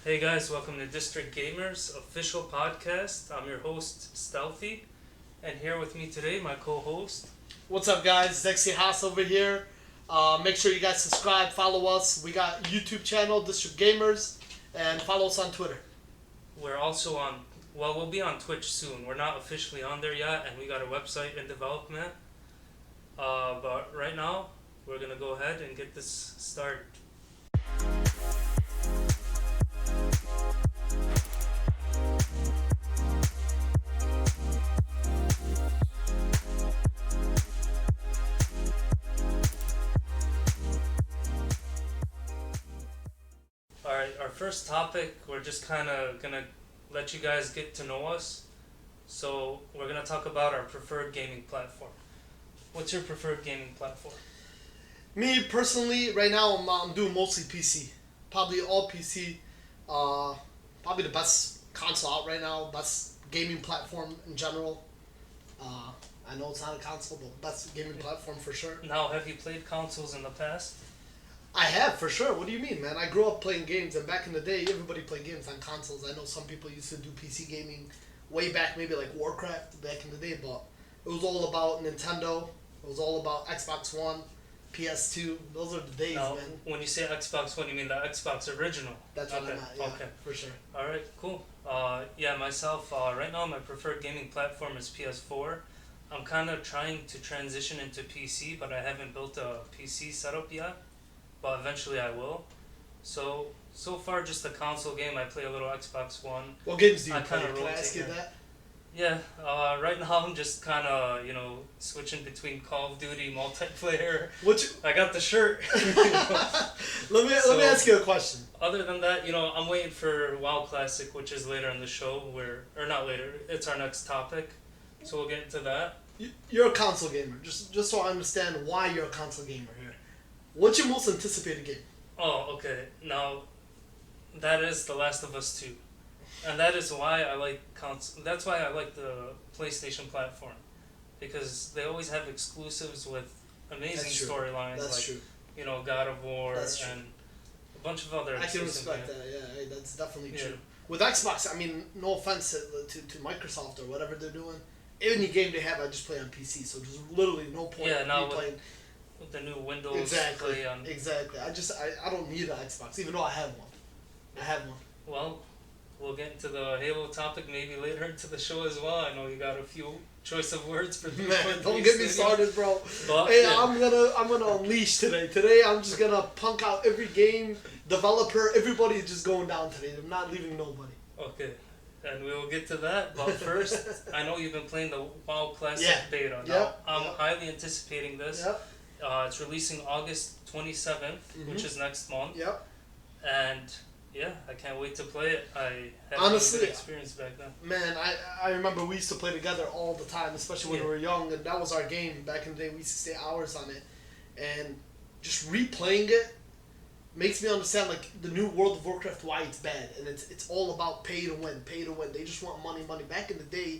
Hey guys, welcome to District Gamers official podcast. I'm your host, Stealthy, and here with me today, my co-host. What's up, guys? Zexy Haas over here. Make sure you guys subscribe, follow us. We got YouTube channel, District Gamers, and follow us on Twitter. We're also on, we'll be on Twitch soon. We're not officially on there yet, and we got a website in development. But right now, we're going to go ahead and get this started. Alright, our first topic, we're just kind of going to let you guys get to know us. So, we're going to talk about our preferred gaming platform. What's your preferred gaming platform? Me, personally, right now, I'm doing mostly PC. Probably all PC. Probably the best console out right now. Best gaming platform in general. I know it's not a console, but best gaming platform for sure. Now, have you played consoles in the past? I have, for sure. What do you mean, man? I grew up playing games, and back in the day, everybody played games on consoles. I know some people used to do PC gaming way back, maybe like Warcraft back in the day, but it was all about Nintendo. It was all about Xbox One, PS2. Those are the days, Now, man. when you say Xbox One, you mean the Xbox original? That's what okay. I meant, yeah, Okay. for sure. Alright, cool. Yeah, myself, right now my preferred gaming platform is PS4. I'm kind of trying to transition into PC, but I haven't built a PC setup yet. But eventually I will. So far just a console game. I play a little Xbox One. What games do you I play? kinda Can I ask you rotate, that? Yeah, right now I'm just kind of, switching between Call of Duty multiplayer. I got the shirt. Let me ask you a question. Other than that, I'm waiting for WoW Classic, which is later in the show, or not later, it's our next topic. So we'll get into that. You're a console gamer. Just so I understand why you're a console gamer here. What's your most anticipated game? Oh, okay. Now, that is The Last of Us 2. And that is why I like that's why I like the PlayStation platform. Because they always have exclusives with amazing storylines. That's like, true. God of War That's true. and a bunch of other I can exclusive respect games. that, yeah. That's definitely Yeah. true. With Xbox, I mean, no offense to Microsoft or whatever they're doing. Any game they have, I just play on PC. So there's literally no point in me playing. With the new Windows Exactly. play on. Exactly. I don't need an Xbox, even though I have one. I have one. Well, we'll get into the Halo topic maybe later into the show as well. I know you got a few choice of words for the Man, don't get me started, bro. But, hey, yeah. I'm gonna unleash today. Today I'm just gonna punk out every game developer. Everybody's just going down today. I'm not leaving nobody. Okay. And we will get to that, but first, I know you've been playing the WoW Classic beta. Now, Yep. I'm highly anticipating this. Yep. It's releasing August 27th, which is next month. Yep. And yeah, I can't wait to play it. I had Honestly, a good experience back then. Man, I remember we used to play together all the time, especially when we were young, and that was our game. Back in the day, we used to stay hours on it. And just replaying it makes me understand, like, the new World of Warcraft, why it's bad. And it's all about pay to win, pay to win. They just want money, money. Back in the day,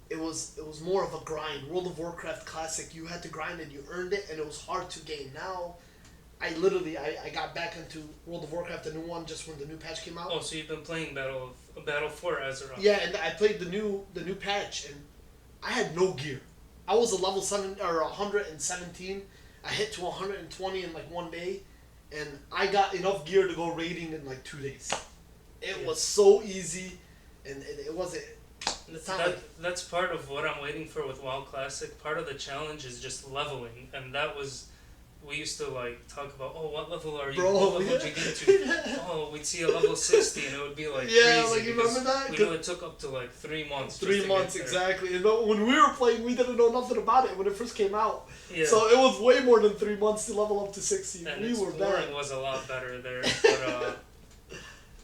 it was more of a grind. World of Warcraft Classic, you had to grind it, you earned it, and it was hard to gain. Now, I got back into World of Warcraft, the new one, just when the new patch came out. Oh, so you've been playing Battle for Azeroth. Yeah, and I played the new patch, and I had no gear. I was a level 7 or 117. I hit to 120 in like one day, and I got enough gear to go raiding in like 2 days. It was so easy, and it wasn't. That's part of what I'm waiting for with WoW Classic. Part of the challenge is just leveling, and that was, we used to like talk about, oh, what level are you? Bro, what level did you get to? Oh, we'd see a level 60, and it would be like yeah, crazy. like you remember that? We know it took up to like 3 months. 3 months exactly. And when we were playing, we didn't know nothing about it when it first came out. Yeah. So it was way more than 3 months to level up to 60. And we were exploring bad. was a lot better there, but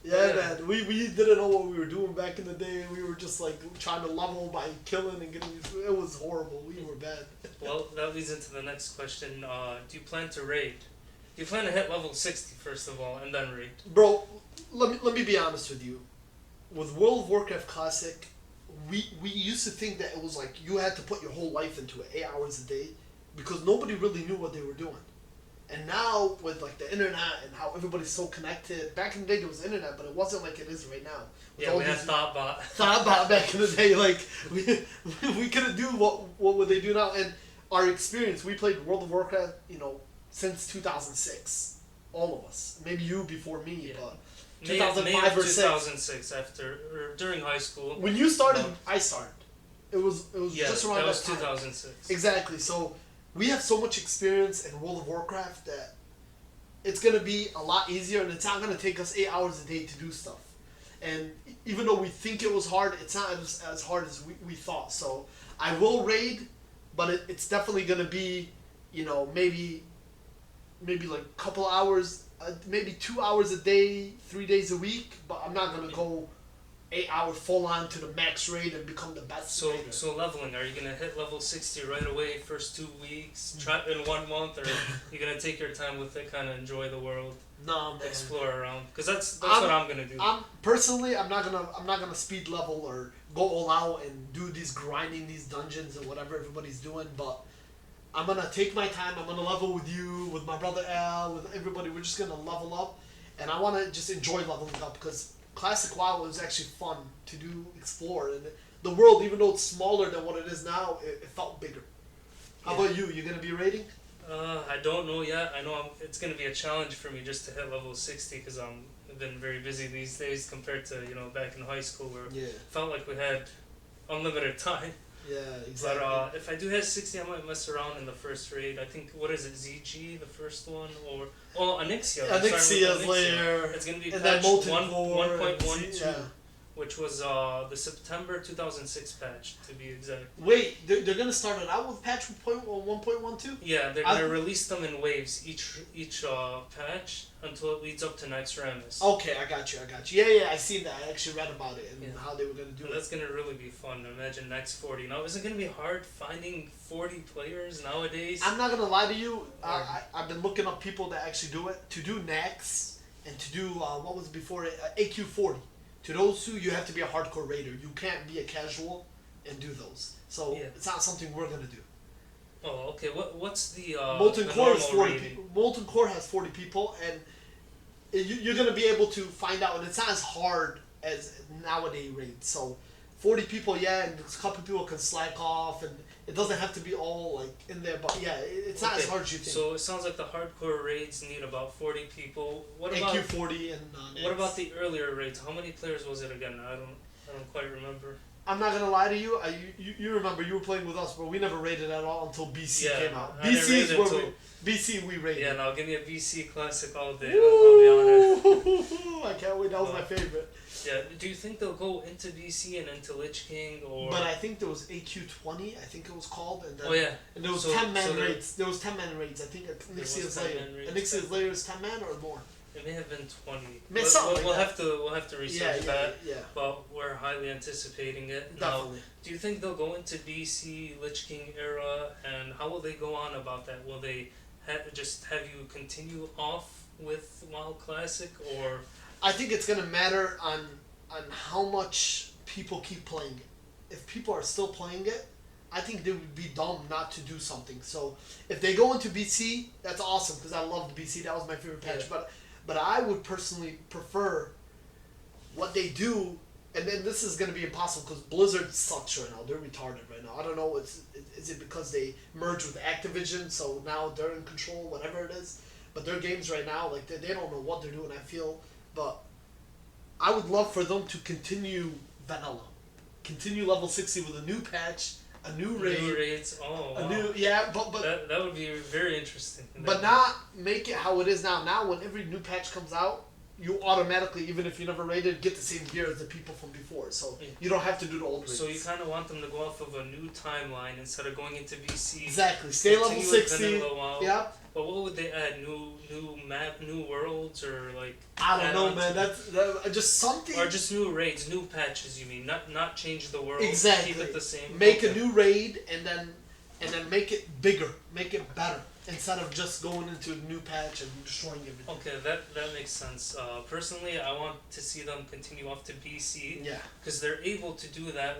Yeah, man. We didn't know what we were doing back in the day. We were just like trying to level by killing and getting. It was horrible. We were bad. Well, that leads into the next question. Do you plan to raid? Do you plan to hit level 60 first of all and then raid? Bro, let me be honest with you. With World of Warcraft Classic, we used to think that it was like you had to put your whole life into it, 8 hours a day, because nobody really knew what they were doing. And now with like the internet and how everybody's so connected, back in the day there was internet, but it wasn't like it is right now. Yeah, we had Thoughtbot. Thoughtbot back in the day, like we couldn't do what would they do now. And our experience, we played World of Warcraft, since 2006, all of us. Maybe you before me, but 2005 or 2006 during high school. When you started, I started. It was just around that time. 2006. Exactly. So we have so much experience in World of Warcraft that it's gonna be a lot easier, and it's not gonna take us 8 hours a day to do stuff. And even though we think it was hard, it's not as hard as we thought. So I will raid, but it's definitely gonna be, maybe like a couple hours, maybe 2 hours a day, 3 days a week. But I'm not gonna go 8 hours full on to the max raid and become the best raider. So leveling, are you gonna hit level 60 right away first 2 weeks, try in 1 month, or you gonna take your time with it, kind of enjoy the world, man. Explore around? Because that's what I'm gonna do. I'm not gonna speed level or go all out and do grinding these dungeons and whatever everybody's doing. But I'm gonna take my time. I'm gonna level with you, with my brother Al, with everybody. We're just gonna level up, and I want to just enjoy leveling up because Classic WoW was actually fun to do, explore, and the world, even though it's smaller than what it is now, it felt bigger. How about you? You gonna be raiding? I don't know yet. I know it's gonna be a challenge for me just to hit level 60 because I've been very busy these days compared to back in high school where it felt like we had unlimited time. Yeah, exactly. But if I do hit 60, I might mess around in the first raid. I think, what is it, ZG, the first one? Or Onyxia. Onyxia's layer. It's going to be and patch 1.12, yeah. Which was the September 2006 patch, to be exact. Wait, they're going to start it out with patch 1.12? Yeah, they're going to release them in waves, each patch, until it leads up to Next Ramus. Okay, I got you. Yeah, I seen that. I actually read about it and how they were going to do it. That's going to really be fun. Imagine Next 40. Now, is it going to be hard finding 40 players nowadays? I'm not going to lie to you. I've been looking up people that actually do it. To do Nex and to do, what was before it? AQ40. To those two, you have to be a hardcore raider. You can't be a casual and do those. So it's not something we're going to do. Oh, okay. What's the Molten Core is 40 rating? people. Molten Core has 40 people, and you're going to be able to find out, and it's not as hard as nowadays raids. So 40 people, and a couple people can slack off, and it doesn't have to be all like in there, but it's not as hard as you think. So it sounds like the hardcore raids need about 40 people. What about AQ40 and what about the earlier raids? How many players was it again? I don't quite remember. I'm not gonna lie to you. You remember you were playing with us, but we never raided at all until BC came out. BC we raided. Yeah, now give me a BC classic all day. I'll be honest. I can't wait. That was my favorite. Yeah. Do you think they'll go into BC and into Lich King or? But I think there was AQ20. I think it was called, and then and there was 10-man raids. There was 10-man raids. I think Onyxia's layer. Onyxia's layer is 10-man or more. It may have been 20. We'll have to research that. Yeah. But we're highly anticipating it. Definitely. Now, do you think they'll go into BC Lich King era, and how will they go on about that? Will they just have you continue off with WoW Classic, or? I think it's gonna matter on how much people keep playing it. If people are still playing it, I think they would be dumb not to do something. So if they go into BC, that's awesome because I loved BC. That was my favorite patch. Yeah. But I would personally prefer what they do. And then this is going to be impossible because Blizzard sucks right now. They're retarded right now. I don't know. Is it because they merged with Activision, so now they're in control, whatever it is. But their games right now, like they don't know what they're doing, I feel. But I would love for them to continue vanilla. Continue level 60 with a new patch, a new raid. New raids, but that would be very interesting. But not make it how it is now. Now, when every new patch comes out, you automatically, even if you never raided, get the same gear as the people from before. So you don't have to do the old raids. So you kind of want them to go off of a new timeline instead of going into BC. Exactly. Stay level 60. Yeah. But what would they add? New map, new worlds, or like? I don't know, man. That's just something. Or just new raids, new patches. You mean not change the world? Exactly. Keep it the same. Make a new raid and then make it bigger, make it better. Instead of just going into a new patch and destroying everything. Okay, that makes sense. Personally, I want to see them continue off to BC. Yeah. Because they're able to do that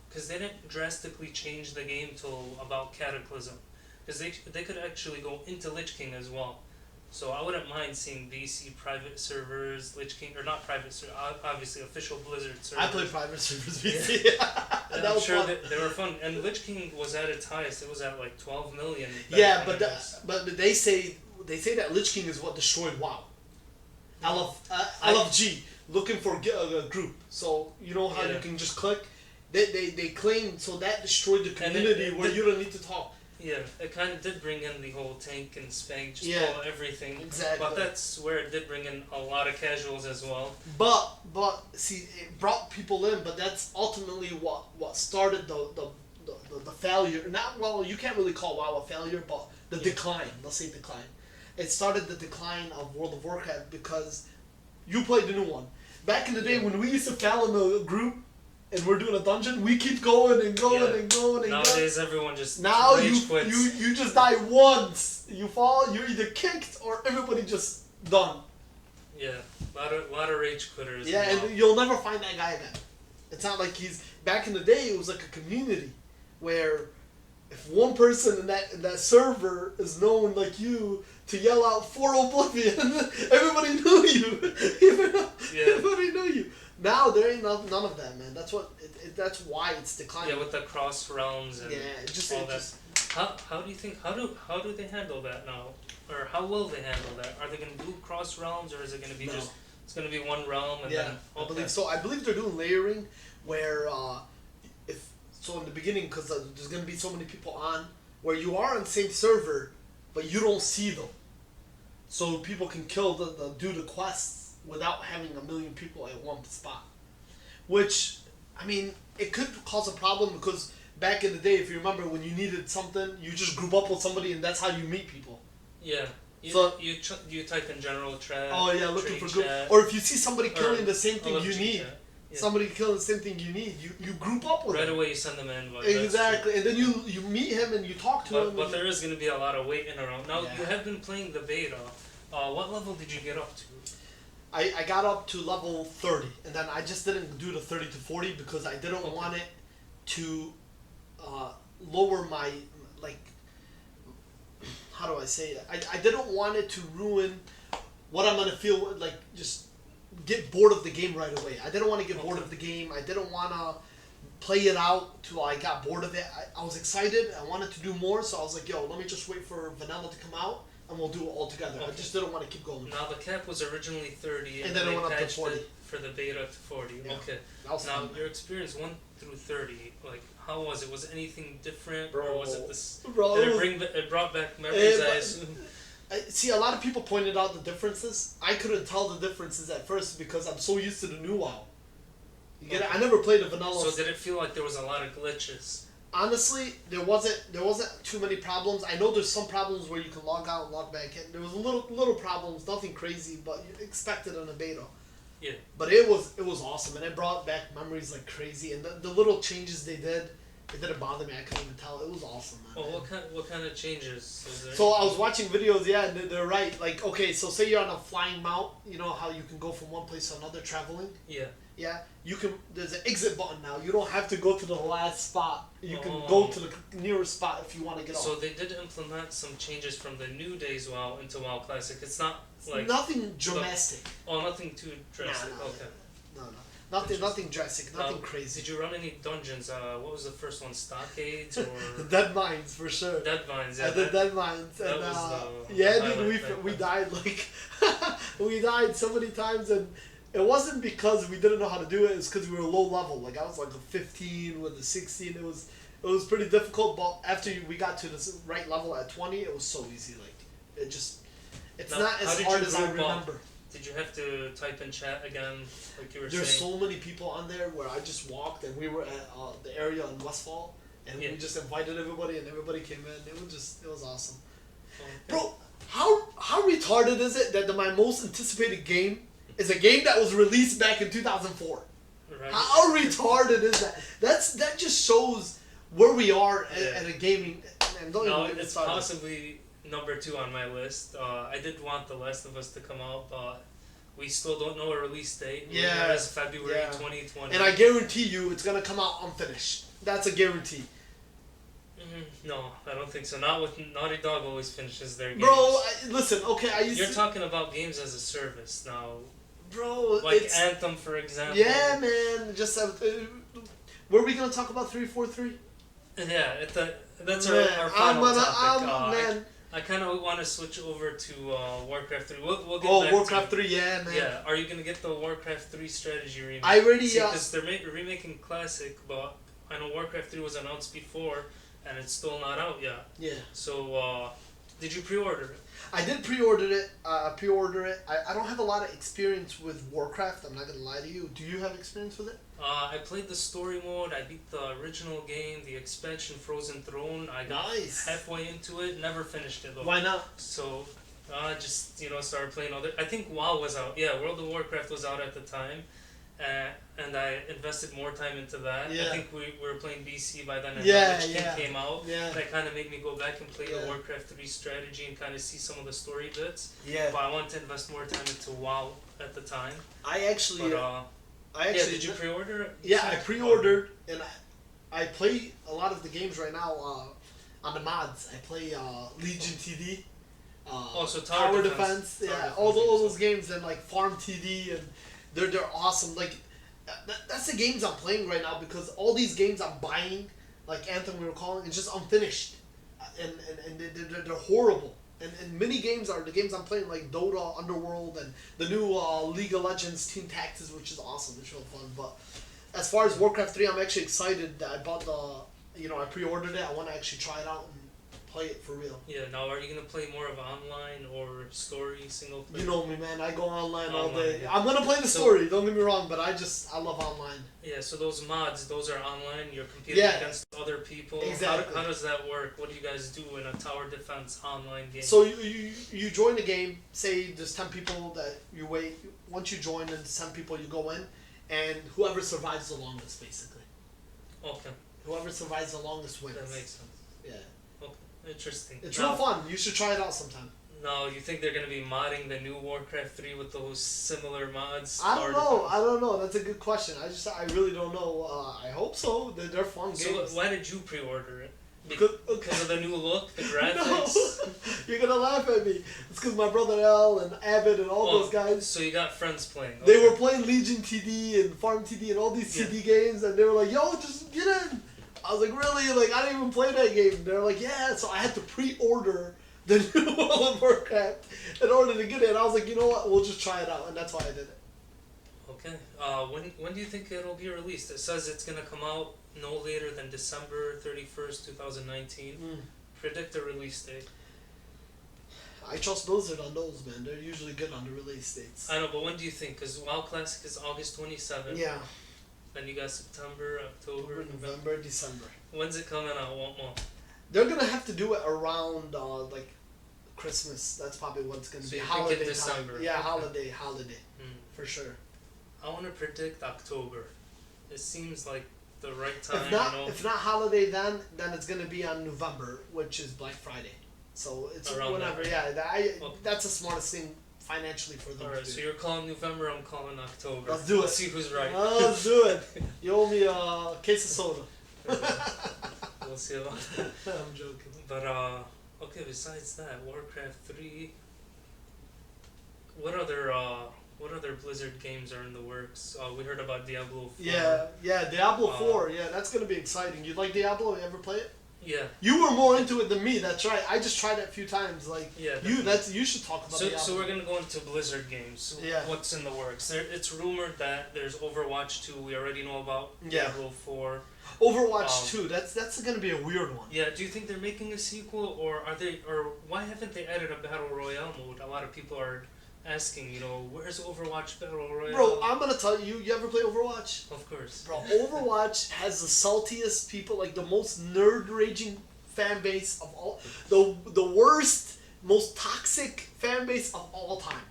because they didn't drastically change the game till about Cataclysm. Because they could actually go into Lich King as well. So I wouldn't mind seeing VC private servers, Lich King, or not private servers, obviously official Blizzard servers. I played private servers VC. Yeah. That I'm was sure fun. that they were fun. And Lich King was at its highest. It was at like 12 million. Yeah, but they say that Lich King is what destroyed WoW. LFG looking for a group. So you know how you can just click. They claim so that destroyed the community where you don't need to talk. Yeah, it kind of did bring in the whole tank and spank, just pull everything. Exactly. But that's where it did bring in a lot of casuals as well. But see, it brought people in. But that's ultimately what started the failure. You can't really call WoW a failure, but the decline. Let's say decline. It started the decline of World of Warcraft because you played the new one. Back in the day when we used to fail in a group and we're doing a dungeon, we keep going and going and going and nowadays everyone just quits. You just die once. You fall, you're either kicked or everybody just done. Yeah, a lot of rage quitters. Yeah, and you'll never find that guy again. It's not like back in the day it was like a community where if one person in that server is known like you to yell out "For Oblivion," everybody knew you. Everybody knew you. Now there ain't none of that, man. That's that's why it's declining. Yeah, with the cross realms and all that. How do you think how do they handle that now, or how will they handle that? Are they going to do cross realms, or is it going to be it's going to be one realm and then? I believe so. I believe they're doing layering where so in the beginning, because there's going to be so many people on, where you are on the same server, but you don't see them. So people can kill do the quests without having a million people at one spot. Which, I mean, it could cause a problem because back in the day, if you remember, when you needed something, you just group up with somebody and that's how you meet people. Yeah. You type in general chat. Oh yeah, looking for group. Or if you see somebody killing the same thing you need. Yeah. Somebody killing the same thing you need, you group up with right him. away you send them in. Exactly, and then you meet him and you talk to him. But there is going to be a lot of waiting around. Now, you have been playing the beta. What level did you get up to? I got up to level 30, and then I just didn't do the 30 to 40 because I didn't want it to lower my, like, how do I say it? I didn't want it to ruin what I'm going to feel like, just get bored of the game right away. I didn't want to get bored of the game. I didn't want to play it out till I got bored of it. I was excited. I wanted to do more, so I was like, yo, let me just wait for vanilla to come out, and we'll do it all together. I just didn't want to keep going. Now, the cap was originally 30, and then it went up to 40. For the beta to 40. Yeah. Okay. Now, your experience 1 through 30, like, how was it? Was anything different? Bro, or was it this? Bro, it brought back memories, I assume? See, a lot of people pointed out the differences. I couldn't tell the differences at first because I'm so used to the new WoW. You get it? I never played a vanilla. So did it feel like there was a lot of glitches? Honestly, there wasn't too many problems. I know there's some problems where you can log out and log back in. There was little problems, nothing crazy, but you expect it in a beta. Yeah. But it was awesome, and it brought back memories like crazy. And the little changes they did, it didn't bother me. I couldn't even tell. It was awesome, man. Well, what kind of changes is there? So I was watching videos, and they're right. Like, okay, so say you're on a flying mount, you know how you can go from one place to another traveling? Yeah. Yeah, you can. There's an exit button now. You don't have to go to the last spot. You can go to the nearest spot if you want to get off. So they did implement some changes from the new days WoW into WoW Classic. It's not like nothing drastic. Nothing too drastic. No, okay. No. Nothing drastic. Nothing crazy. Did you run any dungeons? What was the first one? Stockades or Dead Mines for sure. Dead Mines. Yeah. The Dead Mines. That and was dude, we died like we died so many times, and it wasn't because we didn't know how to do it. It's because we were low level. Like I was like a 15 with a 16. It was pretty difficult, but after we got to the right level at 20, it was so easy. Like it's not as hard as I remember. Did you have to type in chat again, like you were saying? There's so many people on there where I just walked, and we were at the area in Westfall, and we just invited everybody, and everybody came in. It was awesome. Okay. Bro, how retarded is it that my most anticipated game is a game that was released back in 2004? Right. How retarded is that? That just shows where we are at a gaming. And don't even it's possibly number 2 on my list. I did want The Last of Us to come out, but we still don't know a release date. Yeah, it's February 2020. And I guarantee you, it's gonna come out unfinished. That's a guarantee. No, I don't think so. Not with Naughty Dog always finishes their games. Bro, listen, okay, You're talking about games as a service now. Bro, like Anthem, for example. Yeah, man. Just were we gonna talk about 343? Yeah, that's our final topic. Man. I kind of want to switch over to Warcraft 3. We'll get back Warcraft to 3, yeah, man. Yeah, are you gonna get the Warcraft 3 strategy remake? I already because they're remaking Classic, but I know Warcraft 3 was announced before, and it's still not out yet. Yeah. So, did you pre-order it? I did pre-order it. I don't have a lot of experience with Warcraft. I'm not gonna lie to you. Do you have experience with it? I played the story mode. I beat the original game, the expansion Frozen Throne. I got halfway into it. Never finished it though. Why not? So, just started playing other. I think WoW was out. Yeah, World of Warcraft was out at the time, and I invested more time into that. Yeah. I think we were playing BC by then, and Lich King came out. Yeah. That kind of made me go back and play the Warcraft 3 strategy and kind of see some of the story bits. Yeah. But I wanted to invest more time into WoW at the time. Did you pre-order it? Yeah, I pre-ordered, and I play a lot of the games right now on the mods. I play Legion TD, so Tower Defense, all those games, and like Farm TD, and they're awesome. Like that's the games I'm playing right now because all these games I'm buying, like Anthem we were calling, it's just unfinished, and they're horrible. And many games are the games I'm playing, like Dota, Underworld, and the new League of Legends Team Tactics, which is awesome. It's real fun. But as far as Warcraft 3, I'm actually excited that I bought I pre-ordered it. I want to actually try it out and play it for real. Yeah, now are you going to play more of online or story, single player? You know me, man. I go online all day. Yeah. I'm going to play the story, don't get me wrong, but I love online. Yeah, so those mods, those are online. You're competing against other people. Exactly. How does that work? What do you guys do in a tower defense online game? So you join the game. Say there's 10 people that you wait. Once you join, and there's 10 people, you go in, and whoever survives the longest, basically. Okay. Whoever survives the longest wins. That makes sense. Yeah. Okay. Interesting. It's real fun. You should try it out sometime. No, you think they're going to be modding the new Warcraft 3 with those similar mods? I don't know. That's a good question. I really don't know. I hope so. They're fun games. So why did you pre-order it? Because of the new look, the graphics? No. You're going to laugh at me. It's because my brother Al and Abbott and all those guys. So you got friends playing. Okay. They were playing Legion TD and Farm TD and all these TD games, and they were like, yo, just get in. I was like, really? Like, I didn't even play that game. They're like, yeah. So I had to pre-order the new World of Warcraft in order to get it. And I was like, you know what? We'll just try it out. And that's why I did it. Okay. When do you think it'll be released? It says it's going to come out no later than December 31st, 2019. Predict a release date. I trust Blizzard on those, man. They're usually good on the release dates. I know, but when do you think? Because WoW Classic is August 27th. Yeah. Then you got September, October, November, December. When's it coming out? What month? They're gonna have to do it around like Christmas. That's probably what's gonna be holiday time. Yeah, holiday, for sure. I want to predict October. It seems like the right time. If not holiday, then it's gonna be on November, which is Black Friday. So it's around whatever. That. That's the smartest thing financially for them. Alright, so you're calling November, I'm calling October. Let's do it. Let's see who's right. Let's do it. You owe me a case of soda. We'll see about that. I'm joking. But okay. Besides that, Warcraft 3. What other Blizzard games are in the works? We heard about Diablo 4. Yeah, Diablo 4. Yeah, that's gonna be exciting. You like Diablo? You ever play it? Yeah. You were more into it than me. That's right. I just tried it a few times. Like you should talk about Diablo. So we're gonna go into Blizzard games. Yeah. What's in the works? It's rumored that there's Overwatch 2. We already know about Diablo 4. Overwatch 2. That's gonna be a weird one. Yeah. Do you think they're making a sequel, or why haven't they added a battle royale mode? A lot of people are asking, where's Overwatch Battle Royale? Bro, I'm gonna tell you, you ever play Overwatch? Of course. Bro, Overwatch has the saltiest people, like the most nerd-raging fan base of all, the worst, most toxic fan base of all time.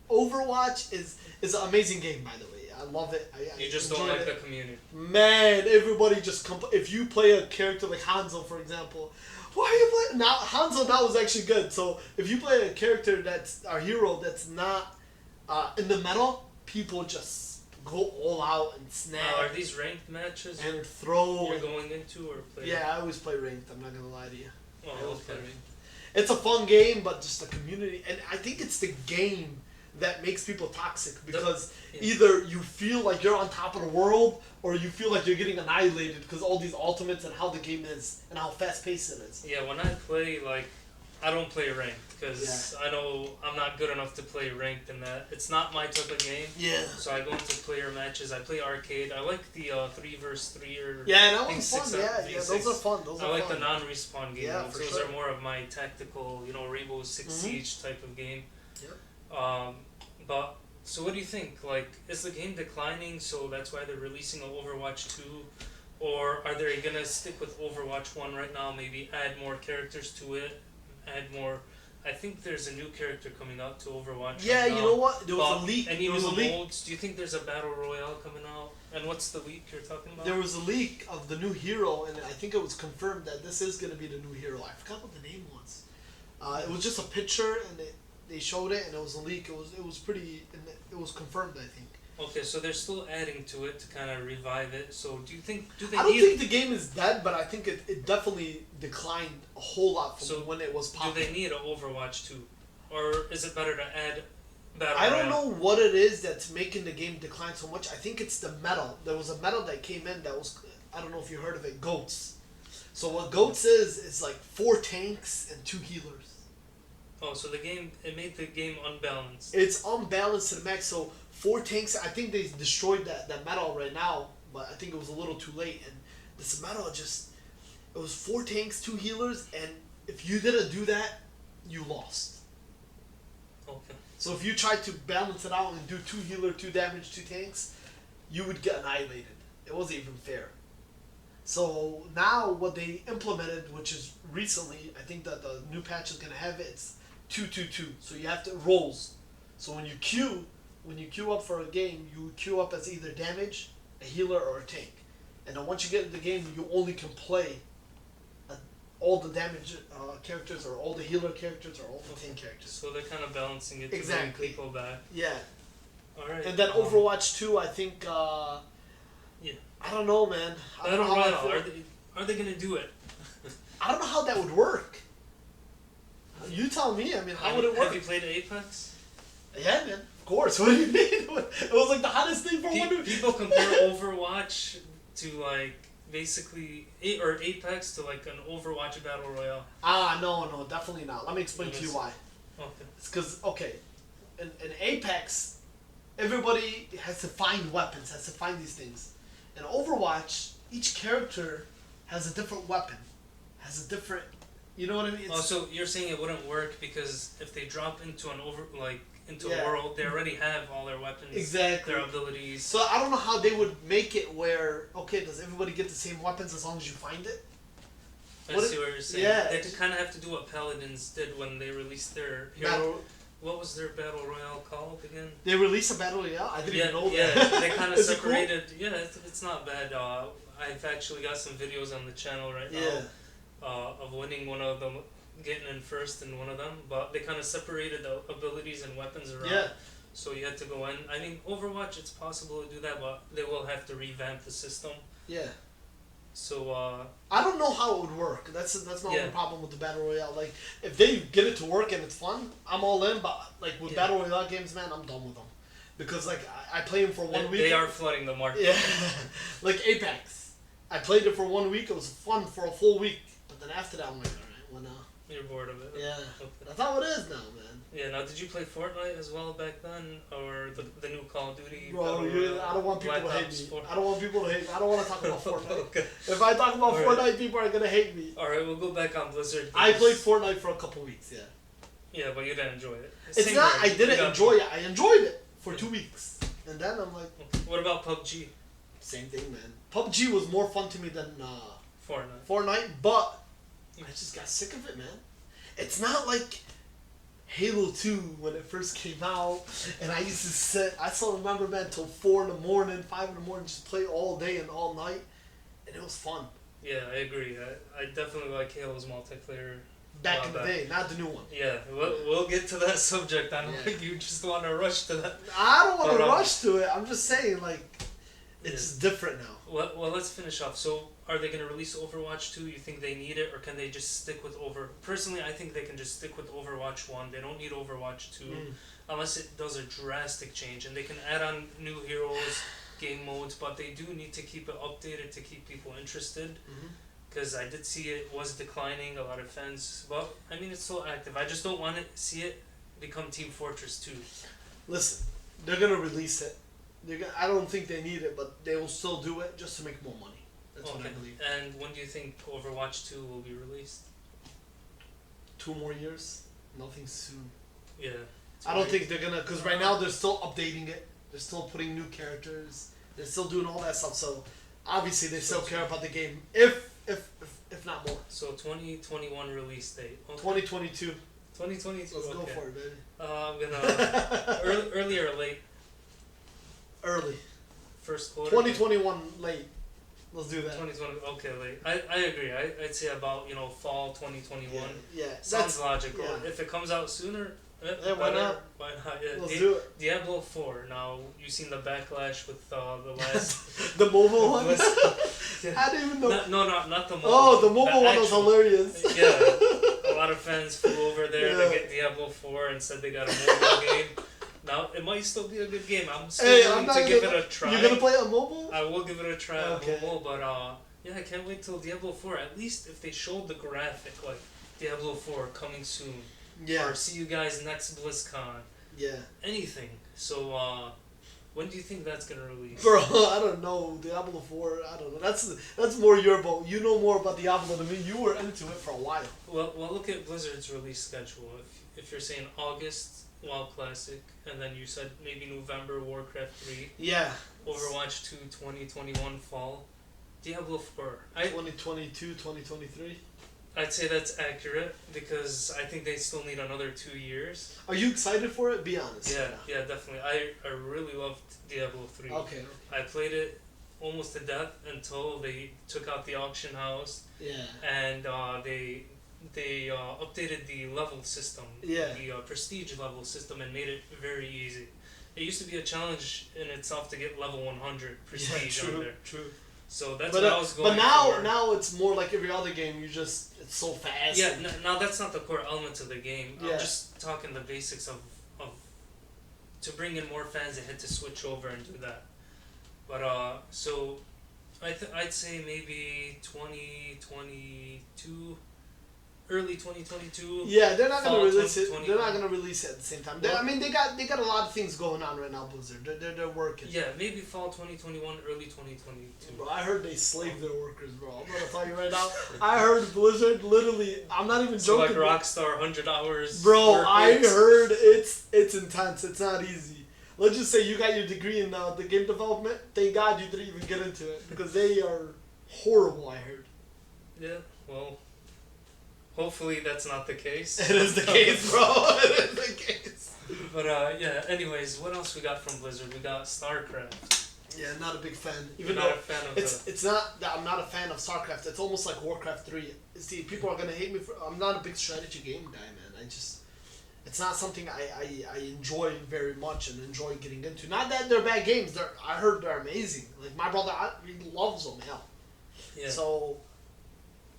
Overwatch is an amazing game, by the way. I love it. You just don't like the community. Man, everybody just if you play a character like Hanzo, for example, why are you playing? Now, Hanzo now is actually good. So, if you play a character that's our hero that's not in the meta, people just go all out and snap. Are these ranked matches and throw? you're going into or play? Yeah, I always play ranked. I'm not gonna lie to you. Oh, I always play okay. ranked. It's a fun game, but just the community, and I think it's the game that makes people toxic because either you feel like you're on top of the world or you feel like you're getting annihilated because all these ultimates and how the game is and how fast paced it is. Yeah, when I play, like, I don't play ranked because I know I'm not good enough to play ranked in that. It's not my type of game. Yeah. So I go into player matches. I play arcade. I like the 3 versus 3 or yeah, that I think one's fun. 6 Yeah, those are fun. I like the non-respawn game. Yeah, Those for sure. are more of my tactical, Rainbow Six Siege type of game. Yep. But so what do you think? Like, is the game declining? So that's why they're releasing an Overwatch 2, or are they gonna stick with Overwatch 1 right now? Maybe add more characters to it, add more. I think there's a new character coming out to Overwatch. Yeah, right you now. know what? There was a But leak. Any There was a new leak. modes? Do you think there's a battle royale coming out? And what's the leak you're talking about? There was a leak of the new hero, and I think it was confirmed that this is gonna be the new hero. I forgot what the name was. It was just a picture, and they showed it, and it was a leak. It was pretty, and it was confirmed, I think. Okay, so they're still adding to it to kind of revive it. So do they I don't need think the game is dead, but I think it definitely declined a whole lot from when it was do popular. they need an Overwatch 2? Or is it better to add battle I don't royale? know what it is that's making the game decline so much. I think it's the metal. There was a metal that came in that was, I don't know if you heard of it, goats. So what goats is like 4 tanks and 2 healers. Oh, so it made the game unbalanced. It's unbalanced to the max. So 4 tanks. I think they destroyed that metal right now, but I think it was a little too late. And this metal it was 4 tanks, 2 healers, and if you didn't do that, you lost. Okay. So if you tried to balance it out and do 2 healer, 2 damage, 2 tanks, you would get annihilated. It wasn't even fair. So now what they implemented, which is recently, I think that the new patch is gonna have it. It's 2-2-2. So you have to rolls. So when you queue up for a game, you queue up as either damage, a healer, or a tank. And then once you get in the game, you only can play all the damage characters, or all the healer characters, or all the tank characters. So they're kind of balancing it to Exactly. bring people back. Yeah. All right. And then Overwatch 2, I think. Yeah. I don't know, man. I don't Battle know how I royale. feel. Are they gonna do it? I don't know how that would work. You tell me. I mean, how would it work? Have you played Apex? Yeah, man. Of course. What do you mean? It was like the hottest thing for one. People compare Overwatch to like basically Apex to like an Overwatch battle royale. No, definitely not. Let me explain to you why. Okay. It's because in Apex, everybody has to find weapons, has to find these things. In Overwatch, each character has a different weapon, has a different. You know what I mean? So you're saying it wouldn't work because if they drop into a world, they already have all their weapons, exactly, their abilities. So I don't know how they would make it where does everybody get the same weapons as long as you find it? I see what you're saying. Yeah. They kind of have to do what Paladins did when they released their hero. What was their battle royale called again? They released a battle royale. I didn't even know that. Yeah, they kind of Is it cool? separated. Yeah, it's not bad. I've actually got some videos on the channel right now. Of winning one of them, getting in first in one of them, but they kind of separated the abilities and weapons around. Yeah. So you had to go in. I mean, Overwatch, it's possible to do that, but they will have to revamp the system. Yeah. So I don't know how it would work. That's my only Yeah. problem with the battle royale. Like, if they get it to work and it's fun, I'm all in. But like with battle royale games, man, I'm done with them because like I play them for 1 week. They are flooding the market. Yeah. Like Apex, I played it for 1 week. It was fun for a full week, but then after that, I'm like, all right, well now. You're bored of it. Yeah. Okay. That's how it is now, man. Yeah. Now, did you play Fortnite as well back then, or the new Call of Duty? Bro, Battle I Royale, don't want people Black to hate Ops me. 4? I don't want people to hate me. I don't want to talk about Fortnite. Okay. If I talk about All right. Fortnite, people are gonna hate me. All right, we'll go back on Blizzard. I played Fortnite for a couple weeks. Yeah. Yeah, but you didn't enjoy it. It's Same not. here. I didn't You got- enjoy it. I enjoyed it for Yeah. 2 weeks, and then I'm like, What about PUBG? same thing, man. PUBG was more fun to me than Fortnite. Fortnite, but I just got sick of it, man. It's not like Halo 2 when it first came out, and I used to sit. I still remember, man, till 4 in the morning, 5 in the morning, just play all day and all night, and it was fun. Yeah, I agree. I definitely like Halo's multiplayer back in the day, not the new one. Yeah, we'll get to that subject. I don't think you just want to rush to that. I don't want to rush to it. I'm just saying, like, it's different now. Well, let's finish off. So, are they going to release Overwatch 2? You think they need it, or can they just stick with Personally, I think they can just stick with Overwatch 1. They don't need Overwatch 2, unless it does a drastic change. And they can add on new heroes, game modes, but they do need to keep it updated to keep people interested. Because I did see it was declining, a lot of fans. But, I mean, it's still active. I just don't want to see it become Team Fortress 2. Listen, they're going to release it. I don't think they need it, but they will still do it just to make more money. That's what I believe. And when do you think Overwatch 2 will be released? 2 more years? Nothing soon. Yeah. I don't think they're gonna, because right now they're still updating it. They're still putting new characters. They're still doing all that stuff. So obviously they still care about the game, if not more. So 2021 release date. Okay. 2022. 2022. Let's go for it, baby. I'm gonna early or late. Early. First quarter. 2021 late. Let's do that. 2020. Okay, late. I agree. I'd say about fall 2021. Yeah. Sounds logical. Yeah. If it comes out sooner. Why not? Why not? Yeah. Let's do it. Diablo 4. Now you seen the backlash with the last. The mobile one. Yeah. I didn't even know. Not the mobile. Oh, the mobile one was hilarious. Yeah, a lot of fans flew over there to get Diablo 4 and said they got a mobile game. Now it might still be a good game. I'm still willing to give it a try. You're gonna play it on mobile? I will give it a try on mobile, but I can't wait till Diablo 4. At least if they showed the graphic, like Diablo 4 coming soon. Yeah. Or see you guys next BlizzCon. Yeah. Anything. So when do you think that's gonna release? Bro, I don't know. Diablo 4, I don't know. That's more your boat. You know more about Diablo than me. You were into it for a while. Well, look at Blizzard's release schedule. If you're saying August, WoW Classic, and then you said maybe November, Warcraft 3. Yeah. Overwatch 2, 2021 fall. Diablo 4. 2022, 2023. I'd say that's accurate because I think they still need another 2 years. Are you excited for it? Be honest. Yeah, definitely. I really loved Diablo 3. Okay. I played it almost to death until they took out the auction house. Yeah. And they updated the level system. Yeah. The prestige level system and made it very easy. It used to be a challenge in itself to get level 100 prestige on there. True. So that's what I was going for. But now it's more like every other game. It's so fast. Yeah, now that's not the core elements of the game. Yeah. I'm just talking the basics of to bring in more fans, they had to switch over and do that. But so I'd say maybe 2022. Early 2022. Yeah, they're not gonna release it. 2021. They're not gonna release it at the same time. I mean, they got a lot of things going on right now, Blizzard. They're working. Yeah, maybe fall 2021, early 2022. Bro, I heard they slave their workers, bro. I'm gonna tell you right now. I heard Blizzard literally. I'm not even joking. So like Rockstar, 100 hours. Bro, I heard it's intense. It's not easy. Let's just say you got your degree in the game development. Thank God you didn't even get into it because they are horrible. I heard. Yeah. Well. Hopefully that's not the case. It is the case, bro. It is the case. But yeah. Anyways, what else we got from Blizzard? We got StarCraft. Yeah, not a big fan. Even though it's not that I'm not a fan of StarCraft. It's almost like Warcraft 3. See, people are gonna hate me for. I'm not a big strategy game guy, man. It's not something I enjoy very much and enjoy getting into. Not that they're bad games. I heard they're amazing. Like my brother, he loves them. Hell. Yeah. So.